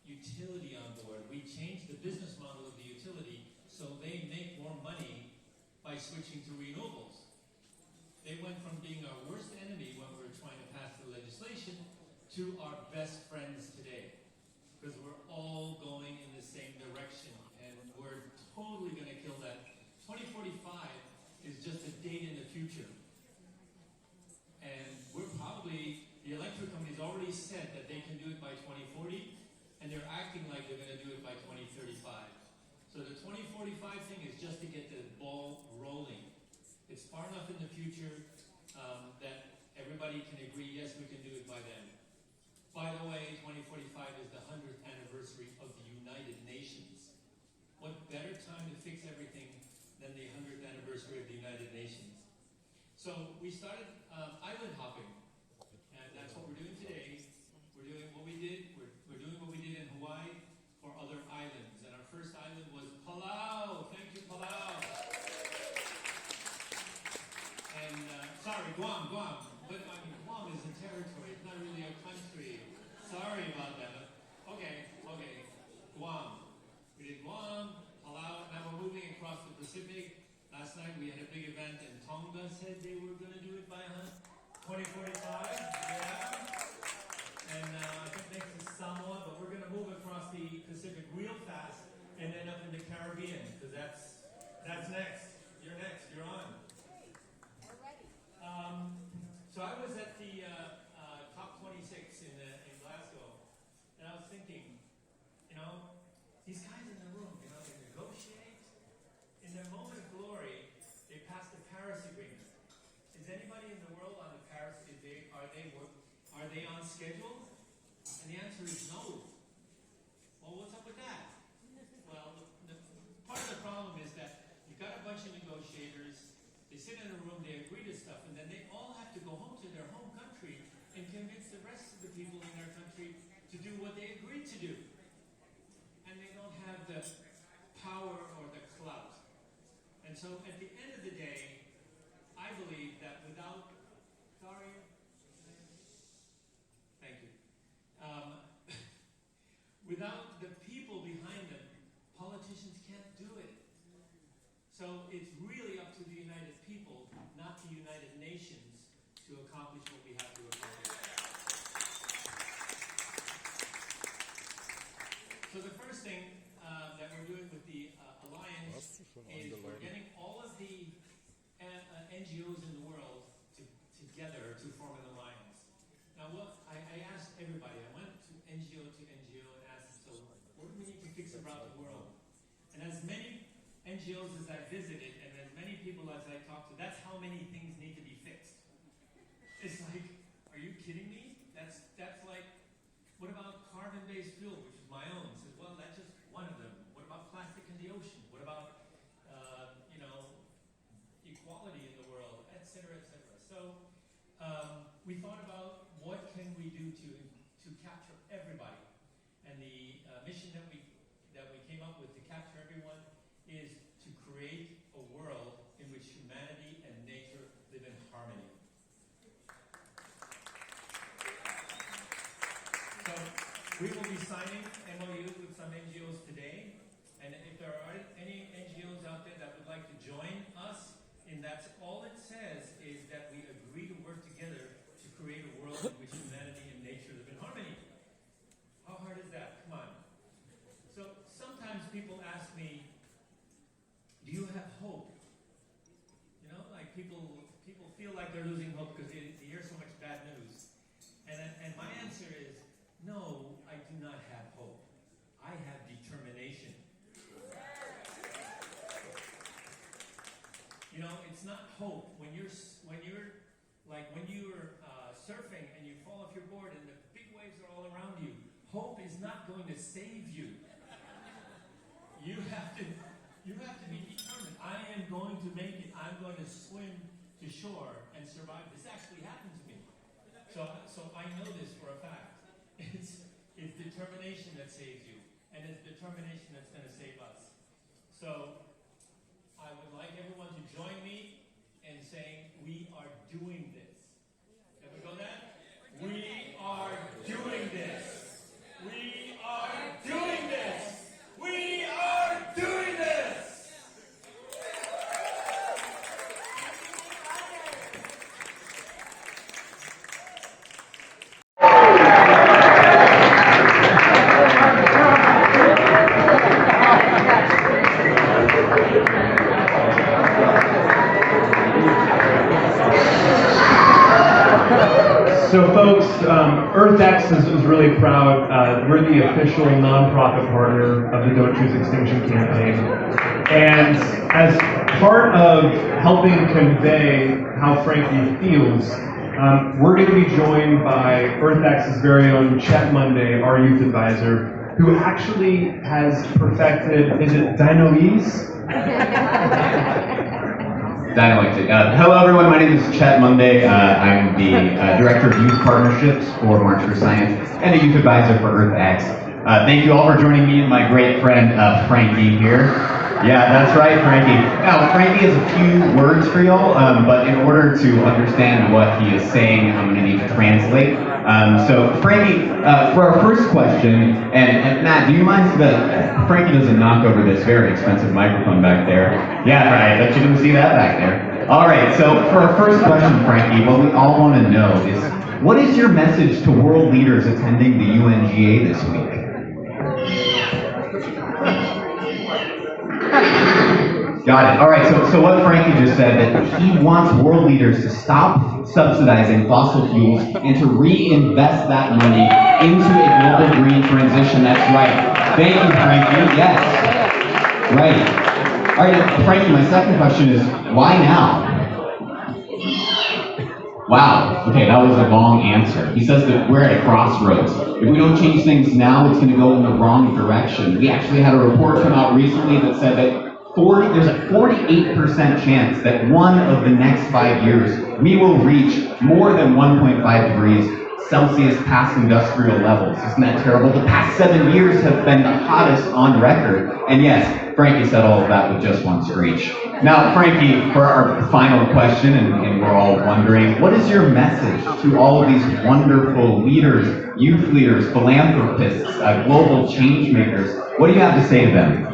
utility on board. We changed the business model of the utility so they make more money by switching to renewables. They went from being our worst enemy when we were trying to pass the legislation to our best friends today. Because we're all going in the same direction and we're totally going to kill that. 2045 is just a date in the future. And we're probably, the electric companies already said that they can do it by 2040, and they're acting like they're going to do it by 2035. So the 2045 thing is just to get the ball rolling. It's far enough in the future that everybody can agree, yes, we can do it by then. By the way, 2045 is the 100th anniversary of the United Nations. What better time to fix everything than the 100th anniversary of the United Nations? So we started island hopping, and that's what we're doing today. We're doing what we did. We're doing what we did in Hawaii for other islands, and our first island was Palau. Thank you, Palau. And sorry, Guam. But I mean, Guam is a territory. It's not really a country. Sorry about that. Okay. Guam. We did Guam, Palau. Now we're moving across the Pacific. Last night we had a big event and Tonga said they were going to do it by 2045. Yeah. And I think next is Samoa, but we're going to move across the Pacific real fast and end up in the Caribbean, because that's next. You're next. You're on. We're ready. So I was at the COP26 in Glasgow, and I was thinking, these guys in the room, they negotiate. In their moment of glory, they passed the Paris Agreement. Is anybody in the world on the Paris? Are they on schedule? And the answer is no. Well, what's up with that? Well, part of the problem is that you've got a bunch of negotiators. They sit in a room, they agree to stuff, and then they all have to go home to their home country and convince the rest of the people in their country to do what they agreed to do. And they don't have the power or the clout. And so at the end of the day, I believe that without, without the people behind them, politicians can't do it. So it's really up NGOs as I visited, and as many people as I talked to, that's how many things need to be fixed. It's like, are you kidding me? That's like, what about carbon-based fuel, which is my own? Says, well, that's just one of them. What about plastic in the ocean? What about, equality in the world, et cetera, et cetera. So we thought about what can we do to capture everybody, and the mission that we came up with to capture everyone is to create a world in which humanity and nature live in harmony. So we will be signing MOUs with some NGOs today, and if there are any NGOs out there that would like to join us, and that's all it says is that we agree to work together to create a world in which humanity and nature live in harmony. How hard is that? Come on. So sometimes people ask me, do you have hope? Like people feel like they're losing hope because they hear so much bad news. And my answer is, no, I do not have hope. I have determination. It's not hope when you're surfing and you fall off your board and the big waves are all around you. Hope is not going to save you. You have to be determined. I am going to make it. I'm going to swim to shore and survive. This actually happened to me. So I know this for a fact. It's determination that saves you, and it's determination that's going to save us. So I would like everyone to join me in saying, we are doing this. Can we go that? We are doing this. We are doing this. We are doing this. So folks, EarthX is really proud. We're the official nonprofit partner of the Don't Choose Extinction campaign. And as part of helping convey how Frankie feels, we're going to be joined by EarthX's very own Chet Monday, our youth advisor, who actually has perfected, is it Dinoese? Hello everyone, my name is Chet Monday. I'm the Director of Youth Partnerships for March for Science and a Youth Advisor for EarthX. Thank you all for joining me and my great friend Frankie here. Yeah, that's right, Frankie. Now, Frankie has a few words for y'all, but in order to understand what he is saying, I'm going to need to translate. So, Frankie, for our first question, and Matt, do you mind that Frankie doesn't knock over this very expensive microphone back there? Yeah, right, I bet you didn't see that back there. All right, so for our first question, Frankie, what we all want to know is, what is your message to world leaders attending the UNGA this week? Got it. All right, so what Frankie just said, that he wants world leaders to stop subsidizing fossil fuels and to reinvest that money into a global green transition. That's right. Thank you, Frankie. Yes. Right. All right, Frankie, my second question is, why now? Wow. Okay, that was a long answer. He says that we're at a crossroads. If we don't change things now, it's going to go in the wrong direction. We actually had a report come out recently that said that there's a 48% chance that one of the next 5 years we will reach more than 1.5 degrees Celsius past industrial levels. Isn't that terrible? The past 7 years have been the hottest on record. And yes, Frankie said all of that with just one screech. Now, Frankie, for our final question, and we're all wondering, what is your message to all of these wonderful leaders, youth leaders, philanthropists, global change makers? What do you have to say to them?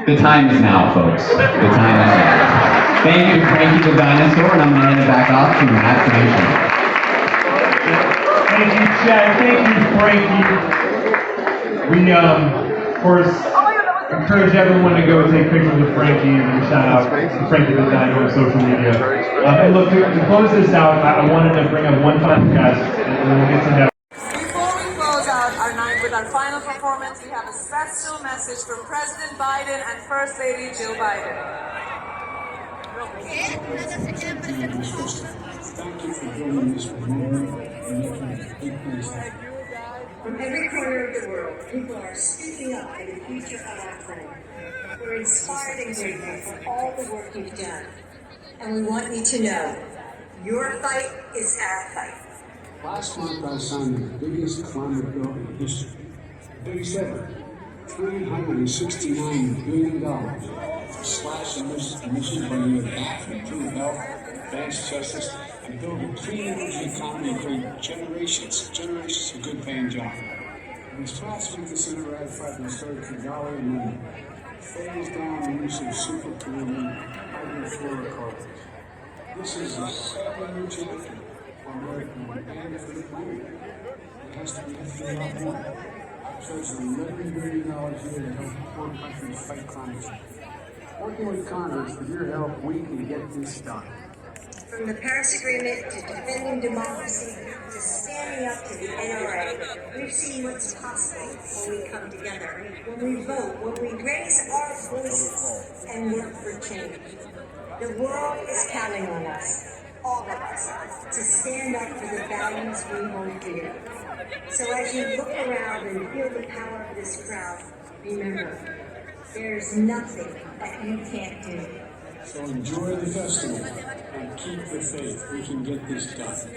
The time is now, folks. The time is now. Thank you, Frankie the Dinosaur, and I'm going to hand it back off to Matt Thank you, Chad. Thank you, Frankie. We, of course, encourage everyone to go take pictures with Frankie and shout out to Frankie the Dino on social media. And look, to close this out, I wanted to bring up one final guest, and then we'll get to that. Before we close out our night with our final performance, we have a special message from President Biden and First Lady Jill Biden. Thank you for joining us for moment and making a big place happen. From every corner of the world, people are speaking up for the future of our planet. We're inspired and grateful for all the work you've done. And we want you to know, your fight is our fight. Last month, I signed the biggest climate bill in history. The biggest ever. $369 billion to slash emissions by nearly half, improve health, advance justice, and build a clean energy economy and create generations of good paying jobs. And this past week, the Senate ratified the historic Kigali Amendment, phase down the use of super polluting hydrofluorocarbons. This is a seven-year chapter for America and for the planet. It has to be a lot more. So it's $11 billion here to help poor countries fight climate change. Working with Congress, with your help, we can get this done. From the Paris Agreement to defending democracy to standing up to the NRA, we've seen what's possible when we come together, when we vote, when we raise our voices and work for change. The world is counting on us, all of us, to stand up for the values we hold dear. So as you look around and feel the power of this crowd, remember, there's nothing that you can't do. So enjoy the festival and keep the faith. We can get this done.